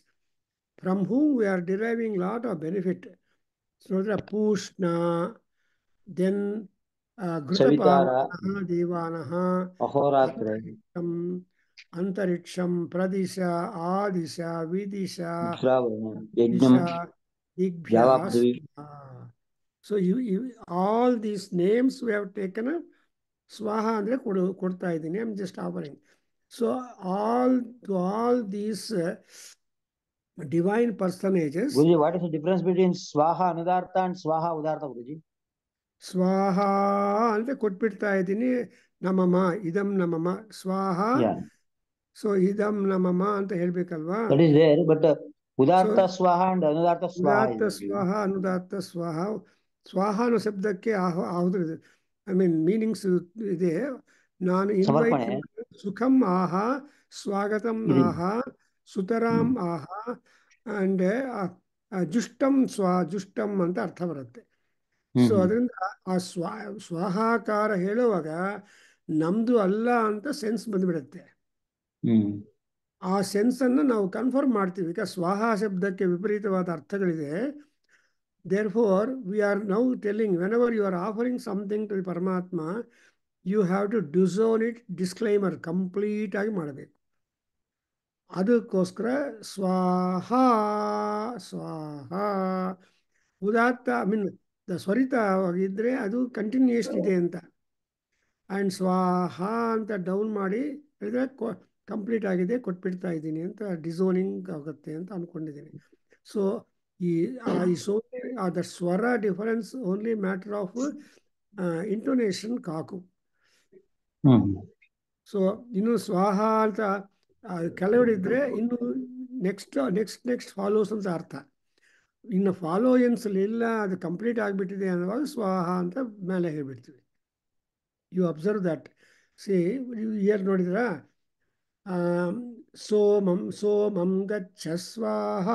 from whom we are deriving lot of benefit. ನೋಡಿದ್ರೆ Pushna, then ಸವಿತಾರ ಘೃತಪಾವಾನಃ ದೇವಾನಃ ಅಹೋರಾತ್ರೆ ಅಂತರಿಕ್ಷಂ ಪ್ರದಿಶ ಆದಿಶ ವಿದಿಶ Shravana ದಿಶ ಯಜ್ಞಂ ದಿಗ್ಭ್ಯ ಯಾವ ಪೃಥ್ವಿ so all these names we have taken ಸ್ವಾಹ ಅಂದರೆ ಕೊಡ್ತಾ ಇದ್ದೀನಿ I am just offering so all these divine personages Guruji what is the difference between swaha ಅನುದಾರ್ಥ ಅಂಡ್ ಸ್ವಾಹ ಉದಾರ್ಥ ಗುರುಜಿ ಸ್ವಾಹ ಅಂತ ಕೊಟ್ಬಿಡ್ತಾ ಇದ್ದೀನಿ ನಮಮ ಇದಂ ನಮಮ ಸ್ವಾಹ ಯಾ ಸೊ ಇದಂ ನಮಮ ಅಂತ ಹೇಳ್ಬೇಕಲ್ವಾ that is there but so ಉದಾರ್ಥ ಸ್ವಾಹ ಅಂಡ್ ಅನುದಾರ್ಥ ಸ್ವಾಹ ಉದಾತ್ತ ಸ್ವಾಹ ಅನುದಾತ್ತ ಸ್ವಾಹ ಸ್ವಾಹ ಅನ್ನೋ ಶಬ್ದಕ್ಕೆ ಐ ಮೀನ್ ಮೀನಿಂಗ್ಸ್ ಇದೆ ನಾನು ಇನ್ವೈಟ್ ಸಮರ್ಪಣೆ ಸುಖಂ ಆಹ ಸ್ವಾಗತಂ ಇದೆ ಆಹ ಸುತರಾಂ ಆಹ ಅಂಡ್ ಜುಷ್ಟಂ ಜುಷ್ಟಂ ಅಂತ ಅರ್ಥ ಬರುತ್ತೆ ಸೊ ಅದರಿಂದ ಆ ಸ್ವಾಹಾಕಾರ ಹೇಳುವಾಗ ನಮ್ದು ಅಲ್ಲ ಅಂತ ಸೆನ್ಸ್ ಬಂದ್ಬಿಡುತ್ತೆ ಆ ಸೆನ್ಸನ್ನು ನಾವು ಕನ್ಫರ್ಮ್ ಮಾಡ್ತೀವಿ ಈಗ ಸ್ವಾಹ ಶಬ್ದಕ್ಕೆ ವಿಪರೀತವಾದ ಅರ್ಥಗಳಿದೆ therefore we are now telling whenever you are offering something to the Paramatma you have to disown it disclaimer complete ಆಗಿ ಮಾಡಬೇಕು ಅದಕ್ಕೋಸ್ಕರ ಸ್ವಾಹ ಸ್ವಾಹ ಉದಾತ್ತ ಐ ಮೀನ್ ಸ್ವರಿತವಾಗಿದ್ದರೆ ಅದು ಕಂಟಿನ್ಯೂಯೇಷನ್ ಇದೆ ಅಂತ ಆ್ಯಂಡ್ ಸ್ವಾಹ ಅಂತ ಡೌನ್ ಮಾಡಿ ಹೇಳಿದ್ರೆ ಕಂಪ್ಲೀಟ್ ಆಗಿದೆ ಕೊಟ್ಬಿಡ್ತಾ ಇದ್ದೀನಿ ಅಂತ ಡಿಸೋನಿಂಗ್ ಆಗುತ್ತೆ ಅಂತ ಅಂದ್ಕೊಂಡಿದ್ದೀನಿ ಸೊ ಈ ದ ಸ್ವರ difference only matter of intonation cock so ಇನ್ನು ಸ್ವಾಹ ಅಂತ ಕೆಲವರಿದ್ದರೆ ಇನ್ನು ನೆಕ್ಸ್ಟ್ ಫಾಲೋಸ್ ಅಂತ ಅರ್ಥ ಇನ್ನು ಫಾಲೋಯನ್ಸ್ ಇಲ್ಲ ಅದು ಕಂಪ್ಲೀಟ್ ಆಗಿಬಿಟ್ಟಿದೆ ಅನ್ನುವಾಗ ಸ್ವಾಹ ಅಂತ ಮೇಲೆ ಹೇಳ್ಬಿಡ್ತೀವಿ you observe that see here ನೋಡಿದ್ರಾ ಸೋಮಂ ಗಚ್ಚ ಸ್ವಾಹ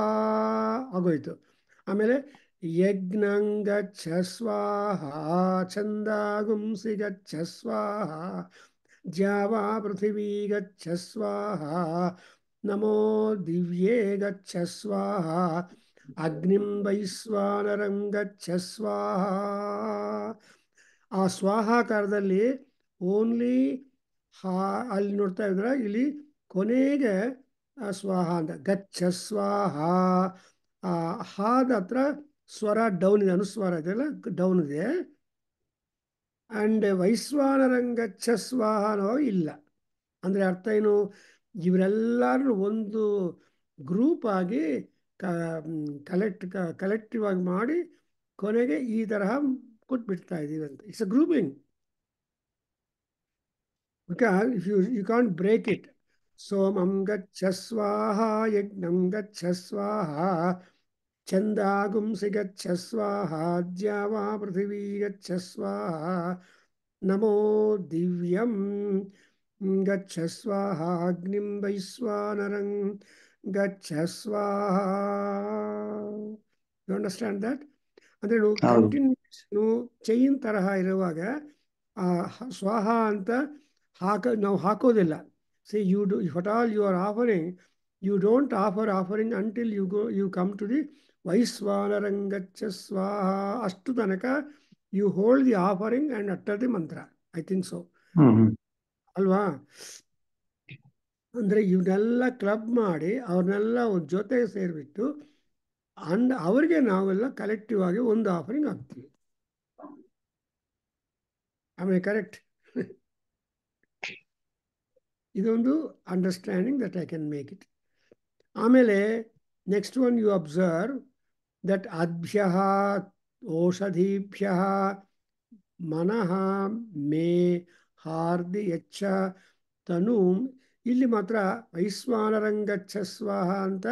ಆಗೋಯ್ತು ಆಮೇಲೆ ಯಜ್ಞಂಗಚ್ಚ ಸ್ವಾಹ ಛಂದಾಗುಂಸಿ ಗಚ್ಚ ಸ್ವಾಹ ದ್ಯಾವಾ ಪೃಥಿವೀ ಗಚ್ಚ ಸ್ವಾಹ ನಮೋ ದಿವ್ಯೇ ಗಚ್ಚ ಸ್ವಾಹ ಅಗ್ನಿಂ ವೈಶ್ವಾನರಂ ಗಚ್ಚ ಸ್ವಾಹ ಆ ಸ್ವಾಹಾಕಾರದಲ್ಲಿ ಓನ್ಲಿ ಅಲ್ಲಿ ನೋಡ್ತಾ ಇದ್ರೆ ಇಲ್ಲಿ ಕೊನೆಗೆ ಸ್ವಾಹ ಅಂತ ಗಚ್ಚ ಸ್ವಾಹ ಹಾದ ಹತ್ರ ಸ್ವರ ಡೌನ್ ಇದೆ ಅನುಸ್ವಾರ ಇದೆಲ್ಲ ಡೌನ್ ಇದೆ ಆ್ಯಂಡ್ ವೈಶ್ವಾನರಂಗಚ್ಚ ಸ್ವಾಹ ಅನ್ನೋ ಇಲ್ಲ ಅಂದರೆ ಅರ್ಥ ಏನು ಇವರೆಲ್ಲರೂ ಒಂದು ಗ್ರೂಪ್ ಆಗಿ ಕಲೆಕ್ಟಿವ್ ಆಗಿ ಮಾಡಿ ಕೊನೆಗೆ ಈ ತರಹ ಕೊಟ್ಬಿಡ್ತಾ ಇದ್ದೀವಿ ಅಂತ it's a grouping because if you can't break it somam gaccha swaha yagnam gaccha swaha chandagumsi gaccha swaha java prithvi gaccha swaha namo divyam gaccha swaha agnim vaiswanaram gaccha swaha you understand that ಅಂದರೆ ಕಂಟಿನ್ಯೂಷನು chain ತರಹ ಇರುವಾಗ ಸ್ವಾಹ ಅಂತ ನಾವು ಹಾಕೋದಿಲ್ಲ see if at all you are offering you don't offering until you come to the ವೈಶ್ವಾನರಂಗಚ್ಚ ಸ್ವಾಹ ಅಷ್ಟು ತನಕ you hold the offering and utter the mantra I think so ಅಲ್ವಾ ಅಂದರೆ ಇವನ್ನೆಲ್ಲ ಕ್ಲಬ್ ಮಾಡಿ ಅವ್ರನ್ನೆಲ್ಲ ಒಂದು ಜೊತೆಗೆ ಸೇರಿಬಿಟ್ಟು ಅವರಿಗೆ ನಾವೆಲ್ಲ ಕಲೆಕ್ಟಿವ್ ಆಗಿ ಒಂದು ಆಫರಿಂಗ್ ಆಗ್ತೀವಿ ಆಮೇಲೆ ಕರೆಕ್ಟ್ ಇದೊಂದು understanding that I can make it ಆಮೇಲೆ next one you observe that ಅದ್ಭ್ಯ ಓಷಧೀಭ್ಯ ಮನಃ ಮೇ ಹಾರ್ದಿ ಯಚ್ಚ ತನು ಇಲ್ಲಿ ಮಾತ್ರ ವೈಶ್ವಾನರಂಗಚ್ಚ ಸ್ವಾಹ ಅಂತ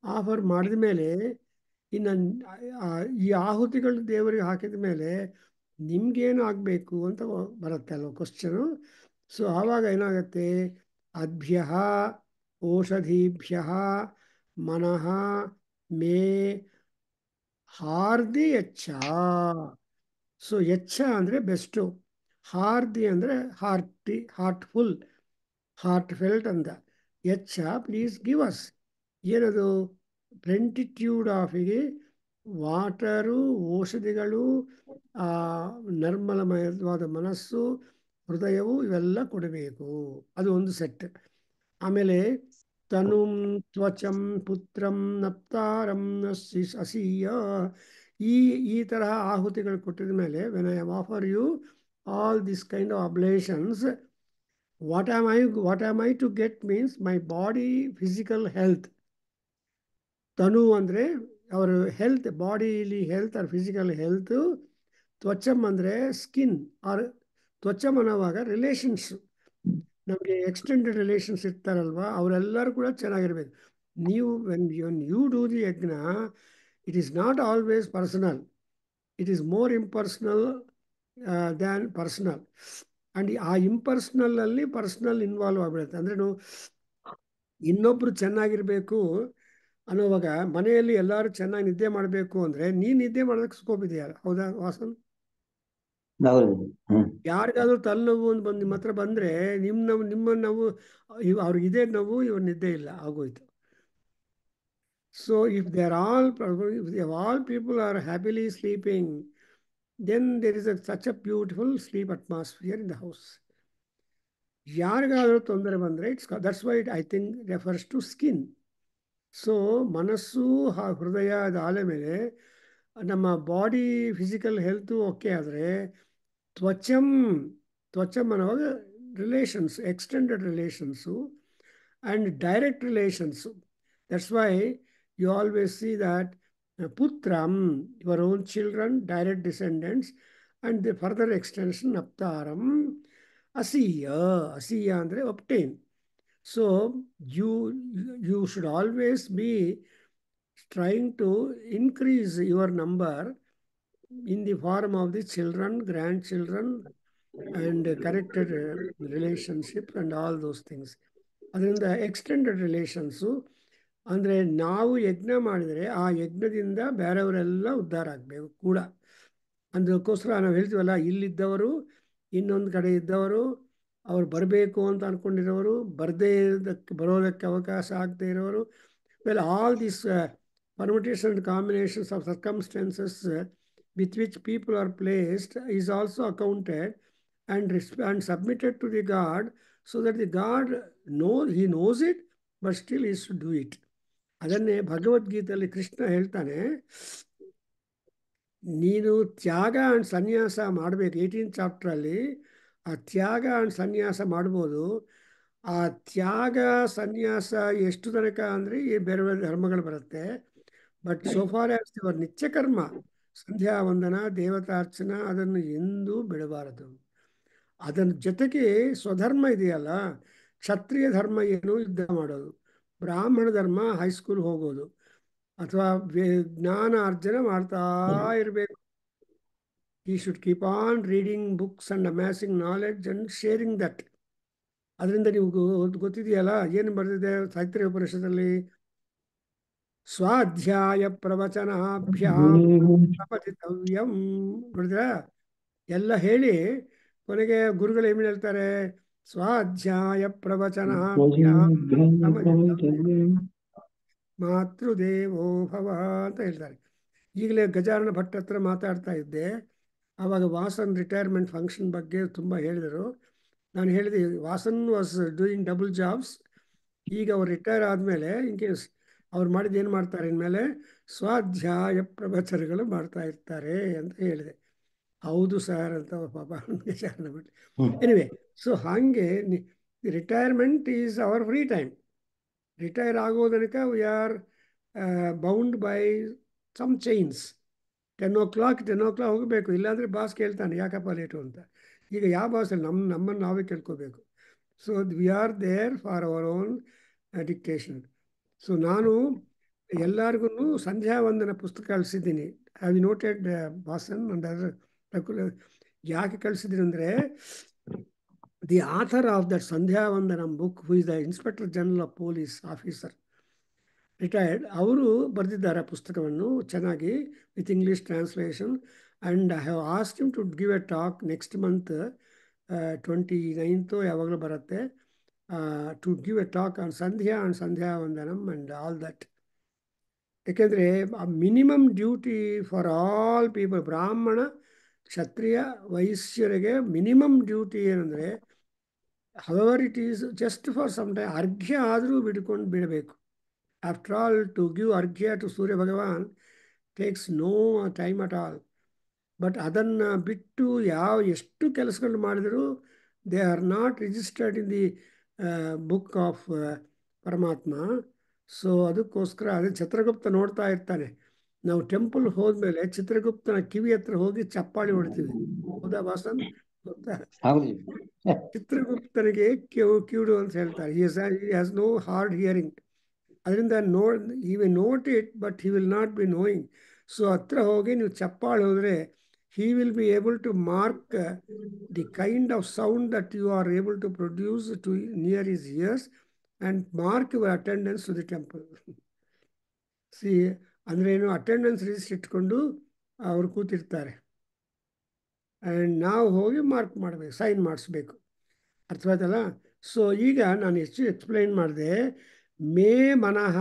ಆಫರ್ ಮಾಡಿದ ಮೇಲೆ ಇನ್ನು ಈ ಆಹುತಿಗಳು ದೇವರಿಗೆ ಹಾಕಿದ ಮೇಲೆ ನಿಮ್ಗೇನು ಆಗಬೇಕು ಅಂತ ಬರುತ್ತೆ ಅಲ್ವ ಕ್ವಶನು ಸೊ ಆವಾಗ ಏನಾಗುತ್ತೆ ಅದ್ಭ್ಯ ಓಷಧೀಭ್ಯ ಮನಃ ಮೇ ಹಾರ್ದಿ ಯಚ್ಚ ಸೊ ಯಚ್ಚ ಅಂದರೆ ಬೆಸ್ಟು ಹಾರ್ದಿ ಅಂದರೆ ಹಾರ್ಟ್ಫುಲ್ ಹಾರ್ಟ್ ಫೆಲ್ಟ್ ಅಂತ ಯಚ್ಚ ಪ್ಲೀಸ್ ಗಿವ್ ಅಸ್ ಏನದು ಪ್ಲೆಂಟಿಟ್ಯೂಡ್ ಆಫಿಗೆ ವಾಟರು, ಔಷಧಿಗಳು, ನಿರ್ಮಲಮಯವಾದ ಮನಸ್ಸು, ಹೃದಯವು ಇವೆಲ್ಲ ಕೊಡಬೇಕು. ಅದು ಒಂದು ಸೆಟ್. ಆಮೇಲೆ ತನುಂ ತ್ವಚಂ ಪುತ್ರಂ ನಪ್ತಾರಂ ಅಸೀಯ, ಈ ಈ ತರಹ ಆಹುತಿಗಳು ಕೊಟ್ಟಿದ ಮೇಲೆ when I offer you all this kind of oblations, what am I to get means my body physical health. ತನು ಅಂದರೆ ಅವರ ಹೆಲ್ತ್, ಬಾಡಿಲಿ ಹೆಲ್ತ್ ಆರ್ ಫಿಸಿಕಲ್ ಹೆಲ್ತ್. ತ್ವಚಂ ಅಂದರೆ ಸ್ಕಿನ್ ಆರ್ ತ್ವಚಂ ಅನ್ನೋವಾಗ ರಿಲೇಷನ್ಸ್, ನಮಗೆ ಎಕ್ಸ್ಟೆಂಡೆಡ್ ರಿಲೇಷನ್ಸ್ ಇರ್ತಾರಲ್ವ, ಅವರೆಲ್ಲರೂ ಕೂಡ ಚೆನ್ನಾಗಿರ್ಬೇಕು. ನೀವು ವೆನ್ ಯು ಡೂ ದಿ ಯಜ್ಞ, it is not always personal, it is more impersonal than personal. And ಆ ಇಂಪರ್ಸನಲ್ಲಲ್ಲಿ ಪರ್ಸನಲ್ ಇನ್ವಾಲ್ವ್ ಆಗಿಬಿಡುತ್ತೆ. ಅಂದರೆ ನೀವು ಇನ್ನೊಬ್ಬರು ಚೆನ್ನಾಗಿರಬೇಕು ಅನ್ನೋವಾಗ ಮನೆಯಲ್ಲಿ ಎಲ್ಲರೂ ಚೆನ್ನಾಗಿ ನಿದ್ದೆ ಮಾಡಬೇಕು ಅಂದರೆ ನೀನು ನಿದ್ದೆ ಮಾಡೋದಕ್ಕೆ ಸ್ಕೋಪ್ ಇದೆಯಾ? ಹೌದಾ ವಾಸನ್? ಯಾರಿಗಾದ್ರೂ ತಲೆನೋವು ಅಂತ ಬಂದು ನಿಮ್ಮ ಹತ್ರ ಬಂದರೆ ನಿಮ್ಮ ನೋವು ಅವ್ರಿಗೆ ಇದೇ ನೋವು, ಇವ್ರ ನಿದ್ದೆ ಇಲ್ಲ ಆಗೋಯ್ತು. So if they are all people are happily sleeping, then there is such a beautiful sleep atmosphere in the house. ಯಾರಿಗಾದರೂ ತೊಂದರೆ ಬಂದರೆ that's why I think refers to skin. So ಮನಸ್ಸು, ಹೃದಯ ಅದಾದ ಮೇಲೆ ನಮ್ಮ ಬಾಡಿ ಫಿಸಿಕಲ್ ಹೆಲ್ತು ಓಕೆ ಆದರೆ ತ್ವಚಂ ಅನ್ನುವಾಗ relations, extended relations and direct relations. That's why you always see that ಪುತ್ರಂ, your own children, direct descendants, and the further extension ಅಪ್ತಾರಂ ಅಸೀಯ. ಅಸೀಯ ಅಂದರೆ obtain. So you should always be trying to increase your number in the form of the children, grandchildren, and connected relationships and all those things. ಅದರಿಂದ extended relations ಅಂದರೆ ನಾವು ಯಜ್ಞ ಮಾಡಿದರೆ ಆ ಯಜ್ಞದಿಂದ ಬೇರೆಯವರೆಲ್ಲ ಉದ್ಧಾರ ಆಗಬೇಕು ಕೂಡ. ಅದಕ್ಕೋಸ್ಕರ ನಾವು ಹೇಳ್ತೀವಲ್ಲ, ಇಲ್ಲಿದ್ದವರು, ಇನ್ನೊಂದು ಕಡೆ ಇದ್ದವರು, ಅವ್ರು ಬರಬೇಕು ಅಂತ ಅಂದ್ಕೊಂಡಿರೋರು, ಬರೋದಕ್ಕೆ ಅವಕಾಶ ಆಗದೆ ಇರೋರು, well, all these permutations and combinations of circumstances with which people are placed is also accounted and submitted to the God, so that the God he knows it, but still he should do it. ಅದನ್ನೇ ಭಗವದ್ಗೀತೆಯಲ್ಲಿ ಕೃಷ್ಣ ಹೇಳ್ತಾನೆ, ನೀನು ತ್ಯಾಗ and ಸನ್ಯಾಸ ಮಾಡಬೇಕು. 18th ಚಾಪ್ಟ್ರಲ್ಲಿ ಆ ತ್ಯಾಗ and ಸನ್ಯಾಸ ಮಾಡ್ಬೋದು. ಆ ತ್ಯಾಗ ಸನ್ಯಾಸ ಎಷ್ಟು ತನಕ ಅಂದರೆ ಬೇರೆ ಬೇರೆ ಧರ್ಮಗಳು ಬರುತ್ತೆ. But so far as your ನಿತ್ಯಕರ್ಮ, ಸಂಧ್ಯಾ ವಂದನ, ದೇವತಾರ್ಚನ, ಅದನ್ನು ಎಂದೂ ಬಿಡಬಾರದು. ಅದರ ಜೊತೆಗೆ ಸ್ವಧರ್ಮ ಇದೆಯಲ್ಲ, ಕ್ಷತ್ರಿಯ ಧರ್ಮ ಏನು, ಯುದ್ಧ ಮಾಡೋದು. ಬ್ರಾಹ್ಮಣ ಧರ್ಮ ಹೈಸ್ಕೂಲ್ ಹೋಗೋದು, ಅಥವಾ ಜ್ಞಾನ ಅರ್ಜನ ಮಾಡ್ತಾ ಇರಬೇಕು. he should keep on reading books and amassing knowledge and sharing that. ಅದರಿಂದ ನೀವು ಗೊತ್ತಿದೆಯಲ್ಲ ಏನು ಬರೆದಿದೆ ತೈತ್ರೇಯ ಉಪನಿಷತ್ತಲ್ಲಿ, ಸ್ವಾಧ್ಯಾಯ ಪ್ರವಚನಾಭ್ಯಾಂ ಪ್ರಪಠಿತವ್ಯಂ. ನೋಡಿದ್ರ ಎಲ್ಲ ಹೇಳಿ ಕೊನೆಗೆ ಗುರುಗಳು ಏನೇನು ಹೇಳ್ತಾರೆ, ಸ್ವಾಧ್ಯಾಯ ಪ್ರವಚನಾಭ್ಯಾಂ ಪ್ರಪಠಿತವ್ಯಂ ಮಾತೃದೇವೋ ಭವ ಅಂತ ಹೇಳ್ತಾರೆ. ಈಗಲೇ ಗಜಾನನ ಭಟ್ ಹತ್ರ ಮಾತಾಡ್ತಾ ಇದ್ದೆ, ಆವಾಗ ವಾಸನ್ ರಿಟೈರ್ಮೆಂಟ್ ಫಂಕ್ಷನ್ ಬಗ್ಗೆ ತುಂಬ ಹೇಳಿದರು. ನಾನು ಹೇಳಿದೆ, Vasan was doing double jobs. ಈಗ ಅವ್ರು ರಿಟೈರ್ ಆದಮೇಲೆ ಇನ್ ಕೇಸ್ ಅವ್ರು ಮಾಡಿದ್ದು ಏನು ಮಾಡ್ತಾರೆ ಇನ್ಮೇಲೆ, ಸ್ವಾಧ್ಯಾಯ ಪ್ರವಚನಗಳು ಮಾಡ್ತಾ ಇರ್ತಾರೆ ಅಂತ ಹೇಳಿದೆ. ಹೌದು ಸರ್ ಅಂತ ಪಾಪ ಗಜಾನನ ಭಟ್. ಎನಿವೆ, ಸೊ ಹಾಗೆ retirement is our free time. Retire ಆಗೋದಕ್ಕೆ we are bound by some chains. 10 o'clock ಹೋಗಬೇಕು, ಇಲ್ಲಾಂದರೆ ಬಾಸ್ ಕೇಳ್ತಾನೆ ಯಾಕಪ್ಪ ಲೇಟು ಅಂತ. ಈಗ ಯಾವ ಬಾಸಲ್ಲಿ ನಮ್ಮನ್ನು ನಾವೇ ಕೇಳ್ಕೋಬೇಕು. So we are there for our own dictation. So ನಾನು ಎಲ್ಲರಿಗೂ ಸಂಧ್ಯಾ ವಂದನ ಪುಸ್ತಕ ಕಳಿಸಿದ್ದೀನಿ. Have you noted Vasan and other? ಯಾಕೆ ಕಳಿಸಿದ್ದೀನಿ ಅಂದರೆ, the author of that sandhya vandanam book, who is the inspector general of police officer, retired, ಅವರು ಬರೆದಿದ್ದಾರೆ ಪುಸ್ತಕವನ್ನು ಚೆನ್ನಾಗಿ with English translation. And I have asked him to give a talk next month 29th ಯಾವಾಗಲೂ ಬರುತ್ತೆ, to give a talk on sandhya and sandhya vandanam and all that. ಯಾಕೆಂದರೆ minimum duty for all people, ಬ್ರಾಹ್ಮಣ ಕ್ಷತ್ರಿಯ ವೈಶ್ಯರಿಗೆ ಮಿನಿಮಮ್ ಡ್ಯೂಟಿ ಏನಂದರೆ, however it is just for some time ಅರ್ಘ್ಯ ಆದರೂ ಬಿಡ್ಕೊಂಡು ಬಿಡಬೇಕು. After all to give arghya to Surya Bhagavan takes no time at all. But ಅದನ್ನು ಬಿಟ್ಟು ಎಷ್ಟು ಕೆಲಸಗಳು ಮಾಡಿದರೂ they are not registered in the book of Paramatma. So ಅದಕ್ಕೋಸ್ಕರ ಅದೇ ಚಿತ್ರಗುಪ್ತ ನೋಡ್ತಾ ಇರ್ತಾನೆ. ನಾವು ಟೆಂಪಲ್ ಹೋದ್ಮೇಲೆ ಚಿತ್ರಗುಪ್ತನ ಕಿವಿ ಹತ್ರ ಹೋಗಿ ಚಪ್ಪಾಳಿ ಹೊಡ್ತೀವಿ, ಹೌದಾ ವಾಸನ್? ಗೊತ್ತಾ? ಹೌದು. ಚಿತ್ರಗುಪ್ತನಿಗೆ ಕಿವಿಡು ಅಂತ ಹೇಳ್ತಾರೆ. He has no hard hearing. ಅದರಿಂದ he will note it but he will not be knowing. So ಹತ್ರ ಹೋಗಿ ನೀವು ಚಪ್ಪಾಳೆ ಹೋದರೆ he will be able to mark the kind of sound that you are able to produce to near his ears and mark your attendance to the temple. See, ಅಂದರೆ ಏನು, attendance ರಿಜಿಸ್ಟ್ ಇಟ್ಕೊಂಡು ಅವ್ರು ಕೂತಿರ್ತಾರೆ, ಆ್ಯಂಡ್ ನಾವು ಹೋಗಿ ಮಾರ್ಕ್ ಮಾಡಬೇಕು, sign ಮಾಡಿಸ್ಬೇಕು. ಅರ್ಥವಾಯ್ತಲ್ಲ? So ಈಗ ನಾನು ಎಷ್ಟು ಎಕ್ಸ್ಪ್ಲೈನ್ ಮಾಡಿದೆ. ಮೇ ಮನಃ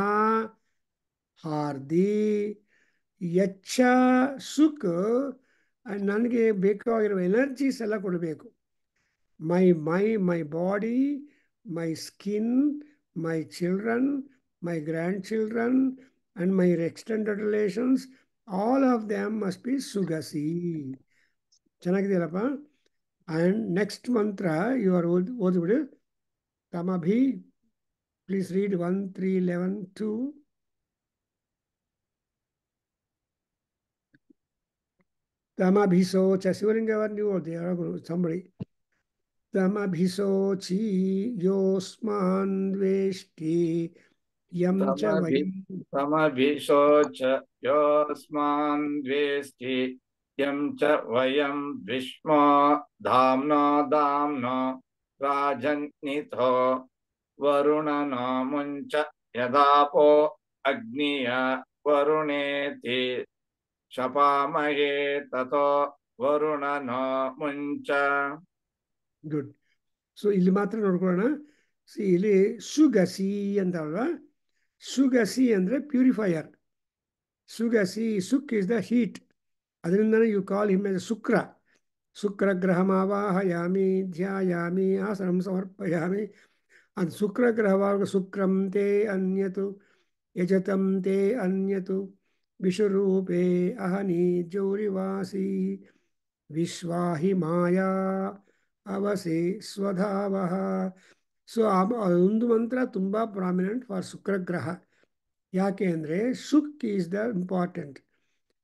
ಹಾರ್ದಿ ಯಚ್ಚ ಸುಖ, ನನಗೆ ಬೇಕಾಗಿರುವ ಎನರ್ಜೀಸ್ ಎಲ್ಲ ಕೊಡಬೇಕು. My body, my skin, my children, my grandchildren and my extended relations, all of them must be ಸುಗಸಿ. ಚೆನ್ನಾಗಿದೆಯಲ್ಲಪ್ಪ? And next mantra you are ಓದ್ಬಿಡು. ತಮಭಿ, ಪ್ಲೀಸ್ ರೀಡ್ 1, 3, 11, 2. ತಮಭಿಸೋಚ, ಶಿವಲಿಂಗವನ್ನು ನೀವು ಓದಿ ಯಾರಾಗರು ಸಂಬಳಿ. ತಮಭಿಸೋಚಿ ಯೋಸ್ಮಾನ್ ದ್ವೇಷ್ಟಿ ಯಂ ಚ ವಯಂ. ತಮಭಿಶೋಚ ಯೋಸ್ಮಾನ್ ದ್ವೇಷ್ಟಿ ಯಂ ಚ ವಯಂ ವಿಷ್ಣೋ ಧಾಮ್ನೋ ಧಾಮ್ನೋ ರಾಜನ್ನಿಥೋ ವರುಣನೋ ಮುಂಚ ಯದಾಪೋ ಅಗ್ನಿಯ ವರುಣೇತಿ ಶಪಾಮಹೇ ತಥೋ ವರುಣನೋ ಮುಂಚ. ಗುಡ್. ಸೊ ಇಲ್ಲಿ ಮಾತ್ರ ನೋಡ್ಕೊಳ್ಳೋಣ. ಇಲ್ಲಿ ಸುಗಸಿ ಅಂತ ಅಲ್ವಾ? ಸುಗಸಿ ಅಂದರೆ ಪ್ಯೂರಿಫೈಯರ್. ಸುಗಸಿ, ಸುಕ್ ಇಸ್ ದ ಹೀಟ್. ಅದರಿಂದನೇ you call him as Shukra. ಶುಕ್ರಗ್ರಹಮಾವಾಹಯಾಮಿ ಧ್ಯಾಯಾಮಿ ಆಸನಂ ಸಮರ್ಪಯಾಮಿ. ಅದು ಶುಕ್ರಗ್ರಹವಾಗ ಶುಕ್ರಂ ತೇ ಅನ್ಯತು ಯಜತಂ ತೇ ಅನ್ಯತು ವಿಶ್ವರೂಪೇ ಅಹನಿ ಜೌರಿವಾಸಿ ವಿಶ್ವಾಹಿ ಮಾಯಾ ಅವಸೆ ಸ್ವಧಾವಃ. ಸೊ ಒಂದು ಮಂತ್ರ ತುಂಬ ಪ್ರಾಮಿನೆಂಟ್ ಫಾರ್ ಶುಕ್ರಗ್ರಹ. ಯಾಕೆ ಅಂದರೆ ಸುಕ್ ಈಸ್ ದ ಇಂಪಾರ್ಟೆಂಟ್.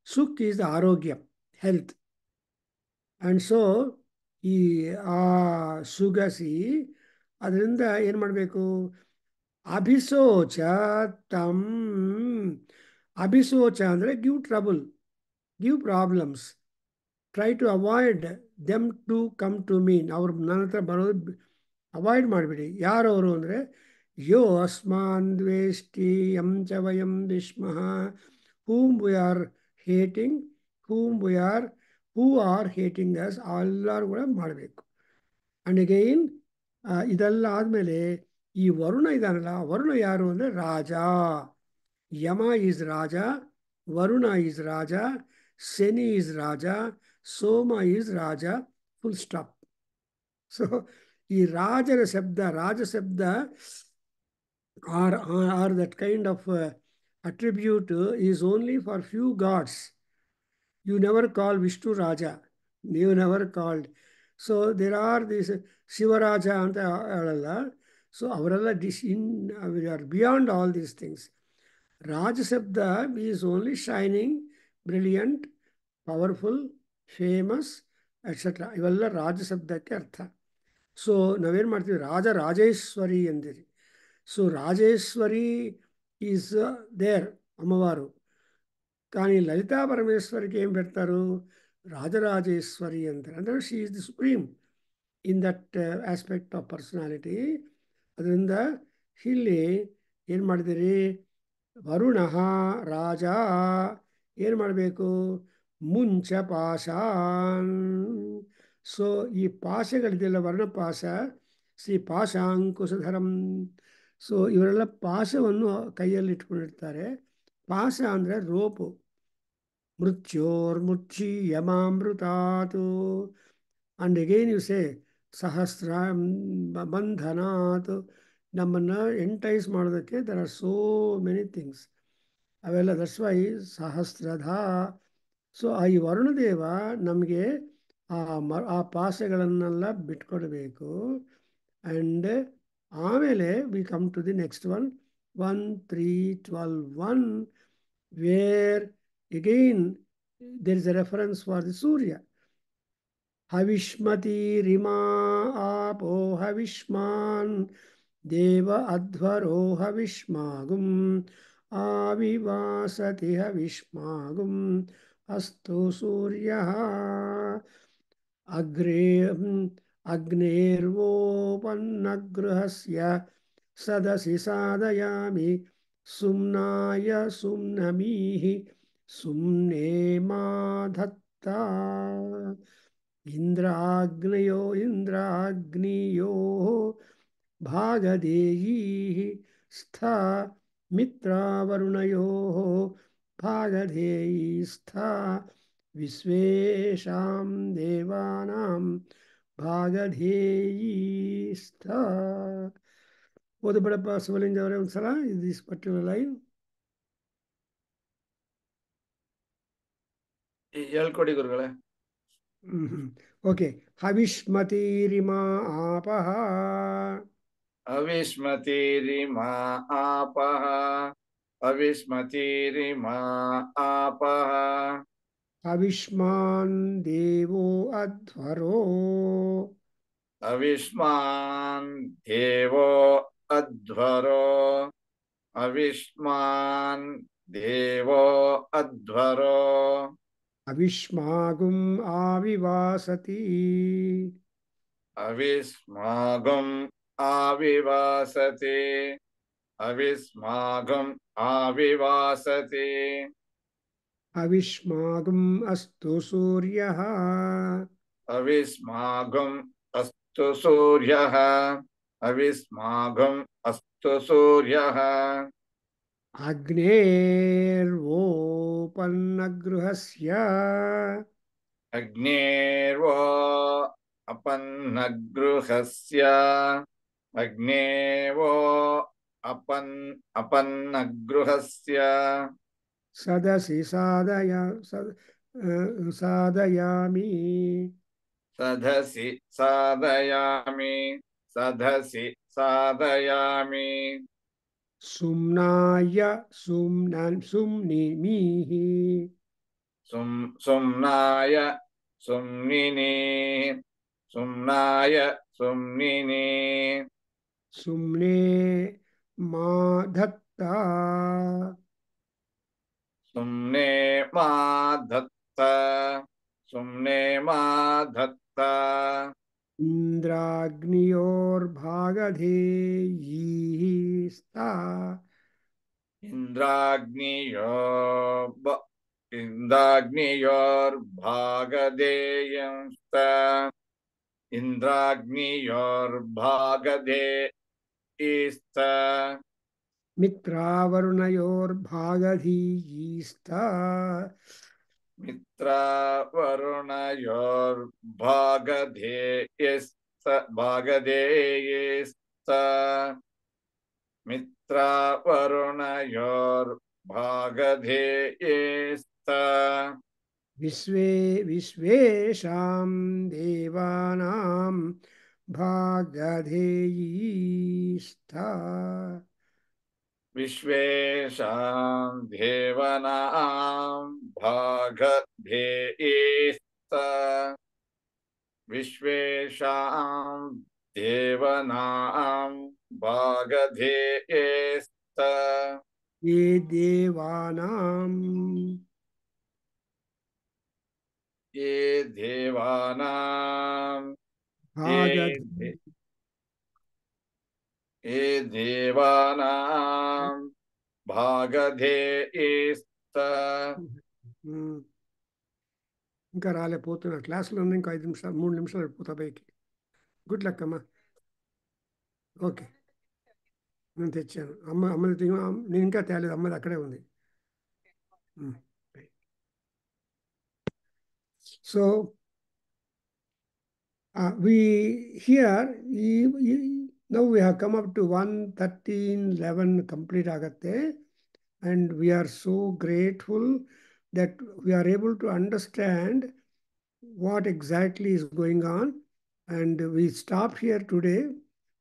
ಸುಕ್ ಈಸ್ ದ ಆರೋಗ್ಯ, ಹೆಲ್ತ್. ಆ್ಯಂಡ್ ಸೊ ಈ ಆ ಸುಗಸಿ ಅದರಿಂದ ಏನು ಮಾಡಬೇಕು? ಅಭಿಸೋಚ ತಮ್. ಅಭಿಸೋಚ ಅಂದರೆ give trouble, give problems, try to avoid them to come to mean. ಅವ್ರು ನನ್ನ ಹತ್ರ ಬರೋದು ಅವಾಯ್ಡ್ ಮಾಡಿಬಿಡಿ. ಯಾರವರು ಅಂದರೆ ಯೋ ಅಸ್ಮಾನ್ ದ್ವೇಷ್ಟಿ ಯಂ ಚ ವಯಂ ವಿಷ್ಮಃ, whom we are hating, who are hating us, ಎಲ್ಲರೂ ಕೂಡ ಮಾಡಬೇಕು. ಆ್ಯಂಡ್ ಅಗೈನ್ ಇದೆಲ್ಲ ಆದಮೇಲೆ ಈ ವರುಣ ಇದಾನಲ್ಲ, ವರುಣ ಯಾರು ಅಂದರೆ ರಾಜ. Yama is raja, Varuna is raja, Shani is raja, Soma is raja, full stop. So ಈ ರಾಜರ ಶಬ್ದ are that kind of attribute is only for few gods. You never call Vishnu Raja. You never called. So there are these Shivaraja anta ಹೇಳಲ್ಲ. So ಅವರೆಲ್ಲ we are beyond all these things. Raja Shabda is only shining, brilliant, powerful, famous, etc. ಇವೆಲ್ಲ ರಾಜ ಶಬ್ದಕ್ಕೆ ಅರ್ಥ. So ನಾವೇನು ಮಾಡ್ತೀವಿ? ರಾಜೇಶ್ವರಿ ಅಂದಿರಿ. So Rajeshwari is there, ಅಮ್ಮವಾರು. కానీ ಲಲಿತಾ ಪರಮೇಶ್ವರಿಗೆ ಏನು ಬರ್ತಾರೋ ರಾಜರಾಜೇಶ್ವರಿ ಅಂತಾರೆ. ಅಂದರೆ she is the supreme in that aspect of personality. ಅದರಿಂದ ಇಲ್ಲಿ ಏನು ಮಾಡಿದಿರಿ? ವರುಣ ರಾಜ ಏನು ಮಾಡಬೇಕು? ಮುಂಚ ಪಾಶಾನ್. ಸೊ ಈ ಪಾಶಗಳಿದೆಯಲ್ಲ, ವರ್ಣಪಾಶ, ಶ್ರೀ ಪಾಶಾಂಕುಶಧರಂ. ಸೊ ಇವರೆಲ್ಲ ಪಾಶವನ್ನು ಕೈಯಲ್ಲಿ ಇಟ್ಕೊಂಡಿರ್ತಾರೆ. ಪಾಶ ಅಂದರೆ ರೋಪು. ಮೃತ್ಯೋರ್ಮುಚ್ಛೀಯಮಾಮೃತಾತ್. ಅಂಡ್ ಅಗೇನ್ ಯು ಸೇ ಸಹಸ್ರ ಬಂಧನಾತ್. ನಮ್ಮನ್ನು ಎಂಟೈಸ್ ಮಾಡೋದಕ್ಕೆ there are so many things. ಅವೆಲ್ಲ ದಟ್ಸ್ ವೈ ಸಹಸ್ರಧ. ಸೊ ಈ ವರುಣದೇವ ನಮಗೆ ಆ ಪಾಸಗಳನ್ನೆಲ್ಲ ಬಿಟ್ಕೊಡ್ಬೇಕು. ಆ್ಯಂಡ್ ಆಮೇಲೆ we come to the next one 1-3-12-1 where again there is a reference for the Surya. ಹವಿಷ್ಮತೀರಿಮಾ ಆಪೋ ಹವಿಷ್ಮಾನ್ ದೇವ ಅಧ್ವರೋ ಹವಿಷ್ಮಾಗುಂ ಆವಿವಾಸತಿ ಹವಿಷ್ಮಾಗುಂ ಅಸ್ತು ಸೂರ್ಯಃ ಅಗ್ನೇರ್ವೋಪನ್ನಗೃಹಸ್ಯ ಸದಸಿ ಸಾಧಯಾಮಿ ಸುಮ್ನಾಯ ಸುಮ್ನಮೀಃ ಸುಮ್ನೇ ಮಾ ಧತ್ತ. ಇಂದ್ರಾಗ್ನಿಯೋ ಭಾಗಧೇಯೀಃ ಸ್ಥ ಮಿತ್ರಾವರುಣಯೋಃ ಭಾಗಧೇಯೀ ಸ್ಥ ವಿಶ್ವೇಷಾಂ ದೇವಾನಾಂ ಭಾಗಧೇಯೀ ಸ್ಥ. ಓದಬೇಡಪ್ಪ ಶಿವಲಿಂಗ ಅವರೇ ಒಂದ್ಸಲ ದಿಸ್ ಪರ್ಟಿಕ್ಯುಲರ್ ಲೈನ್. ಹೇಳ್ಕೊಡಿ ಗುರುಗಳೇ. ಓಕೆ. ಹವಿಷ್ಮತೀರಿಮಾ ಆಪಃ. ಅವಿಸ್ಮತೀರಿಮಾ ಆಪಃ. ಅವಿಸ್ಮತೀರಿಮಾ ಆಪಃ. ಅವಿಷ್ಮಾನ್ ದೇವೋ ಅಧ್ವರೋ. ಅವಿಷ್ಮಾನ್ ದೇವೋ ಅಧ್ವರೋ. ಅವಿಷ್ಮಾನ್ ದೇವೋ ಅಧ್ವರೋ. ಅವಿಷ್ಮಾಗುಂ ಆವಿವಾಸತಿ. ಅವಿಸ್ಮಾಗುಂ ಆವಿವಾಸತಿ. ಅವಿಸ್ಮಾಗುಂ ಆವಿವಾಸತಿ. ಅವಿಷ್ಮಾಗುಂ ಅಸ್ತು ಸೂರ್ಯಃ. ಅವಿಸ್ಮಾಗುಂ ಅಸ್ತು ಸೂರ್ಯಃ. ಅವಿಸ್ಮಾಗುಂ ಅಸ್ತು ಸೂರ್ಯಃ. ಅಗ್ನೇರ್ವೋಪನ್ನಗೃಹಸ್ಯ. ಅಗ್ನೇರ್ವೋ ಅಪನ್ನಗೃಹಸ್ಯ. ಅಗ್ನೇವೋ ಅಪನ್ನಗೃಹಸ್ಯ. ಸದಸಿ ಸಾಧಯಾಮಿ. ಸದಸಿ ಸಾಧಯಾಮಿ. ಸದಸಿ ಸಾಧಯಾಮಿ. ಸುಮ್ನಾಯ ಸುಮ್ನಿಮೀಃ. ಸುಮ್ನಾಯ ಸುಮ್ನಿನಿ. ಸುಮ್ನಾಯ ಸುಮ್ನಿನಿ. ಸುಮ್ನೇ ಮಾ ಧತ್ತ. ಸುಮ್ನೆ ಮಾ ಧತ್ತ. ಸುಮ್ನೆ ಮಾ ಧತ್ತ. ಇಂದ್ರಾಗ್ನಿಯೋರ್ಭಾಗಧೇಯೀಃ ಸ್ತಃ. ಇಂದ್ರಾಗ್ನಿಯೋರ್ಭಾಗಧೇಯಂಸ್ತ. ಇಂದ್ರಾಗ್ನಿಯೋರ್ಭಾಗಧೇಯಿಸ್ತ. ಮಿತ್ರಾವರುಣಯೋರ್ಭಾಗಧೀಯೀ ಸ್ತಃ. ಮಿತ್ರಾವರುಣಯೋರ್ಭಾಗಧೇಯಿಸ್ತ. ಭಾಗಧೇಯಿಸ್ತ. ಮಿತ್ರಾವರುಣಯೋರ್ಭಾಗಧೇಯಿಸ್ತ. ವಿಶ್ವೇಷಾಂ ದೇವಾನಾಂ ಭಾಗಧೇಯೀ ಸ್ತಃ. ವಿಶ್ವೇಷಾಂ ದೇವಾನಾಂ ಭಾಗಧೇಯಿಸ್ತ. ವಿಶ್ವೇಷಾಂ ದೇವಾನಾಂ ಭಾಗಧೇಯಿಸ್ತ. ಯೇ ದೇವಾನಾಂ. ಯೇ ದೇವಾನಾಂ. ಭಾಗಧೇಯೀ. ಯೇ ದೇವಾನಾಂ భాగధేయిస్త. ఇంకా రాలేపోతున్నా క్లాస్లో ఇంకా 5 నిమిషాలు 3 నిమిషాలు అయిపోతా పైకి. గుడ్ లక్ అమ్మా. ఓకే, నేను తెచ్చాను. అమ్మది నేను ఇంకా తేలేదు, అమ్మది అక్కడే ఉంది. So we here now we have come up to 1:13:11 complete agate, and we are so grateful that we are able to understand what exactly is going on, and we stop here today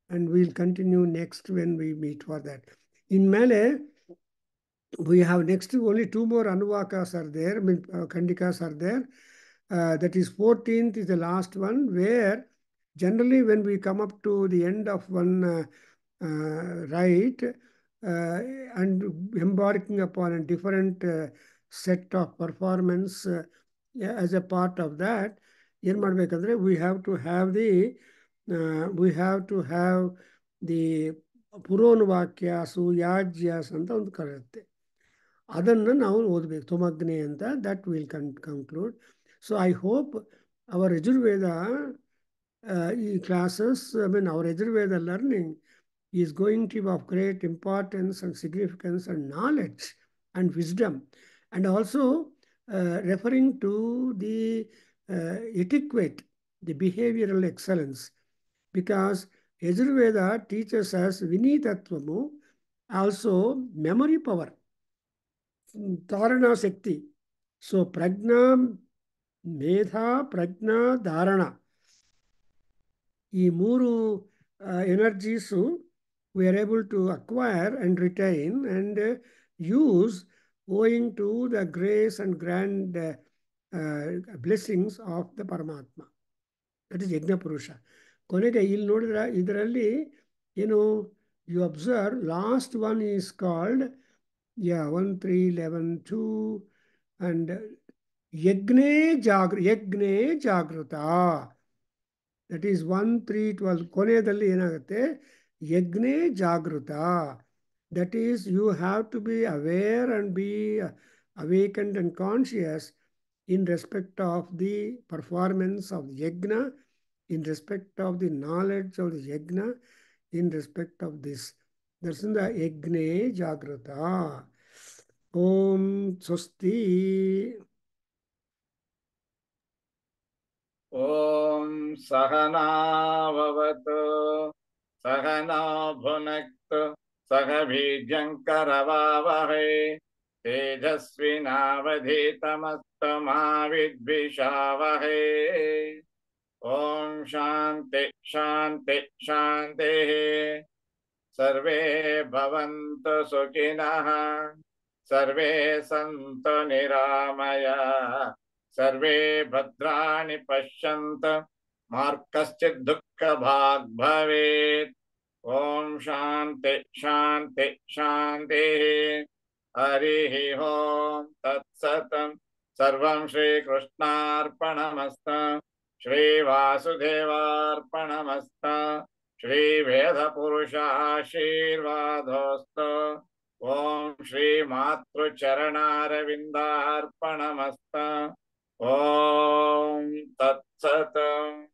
and we'll continue next when we meet for that. In Malay, we have next only 2 more Anuvakas are there, I mean, Kandikas are there. That is 14th is the last one, where generally when we come up to the end of one rite and embarking upon a different set of performance as a part of that, we have to have the ಪುರೋನುವಾಕ್ಯಾಸು ಯಾಜ್ಯಾಸ್ ಅಂತ ಒಂದು ಕರೆಯುತ್ತೆ. ಅದನ್ನು ನಾವು ಓದಬೇಕು, ತುಮಗ್ನೆ ಅಂತ. That will conclude. So I hope our Yajurveda classes, I mean our Yajurveda learning is going to be of great importance and significance and knowledge and wisdom, and also referring to the etiquette, the behavioral excellence, because Yajurveda teaches us Vinitatvamu, also memory power, Dharana Shakti. So Prajna, Medha, Prajna, Dharana. ಈ ಮೂರು energies we are able to acquire and retain and use owing to the grace and grand blessings of the Paramatma. That is Yajna Purusha. ಕೊನೆಗೆ ಇಲ್ಲಿ ನೋಡಿದ್ರೆ ಇದರಲ್ಲಿ ಏನು you observe, last one is called 1, 3, 11, 2 and Yagne Jagruta. That is 1, 3, 12. ಕೊನೆಯಲ್ಲಿ ಏನಾಗುತ್ತೆ? ಯಜ್ಞೆ ಜಾಗೃತ. That is, you have to be aware and be awakened and conscious in respect of the performance of the yajna, in respect of the knowledge of the yajna, in respect of this. That's in the yajne jagrata. Om Swasti. Om Sahana Bhavatu Sahana Bhunaktu Saha Vijyankaravavahe Tejasvinavadhitamastu Vidvishavahe. Om Shanti Shanti Shanti. Sarve Bhavantu Sukhinah, Sarve Santu Niramaya, Sarve Bhadrani Pashyantu, Ma Kaschid Dukkha Bhag Bhavet. Om Shanti Shanti Shanti. Harihi Om Tat Satam. Sarvam Shri Krishnarpanamasta. Shri Vasudevarpanamasta. Shri Veda Purusha Ashirvadostu. Om Shri Matru Charanaravindarpanamasta. Om Tat Satam.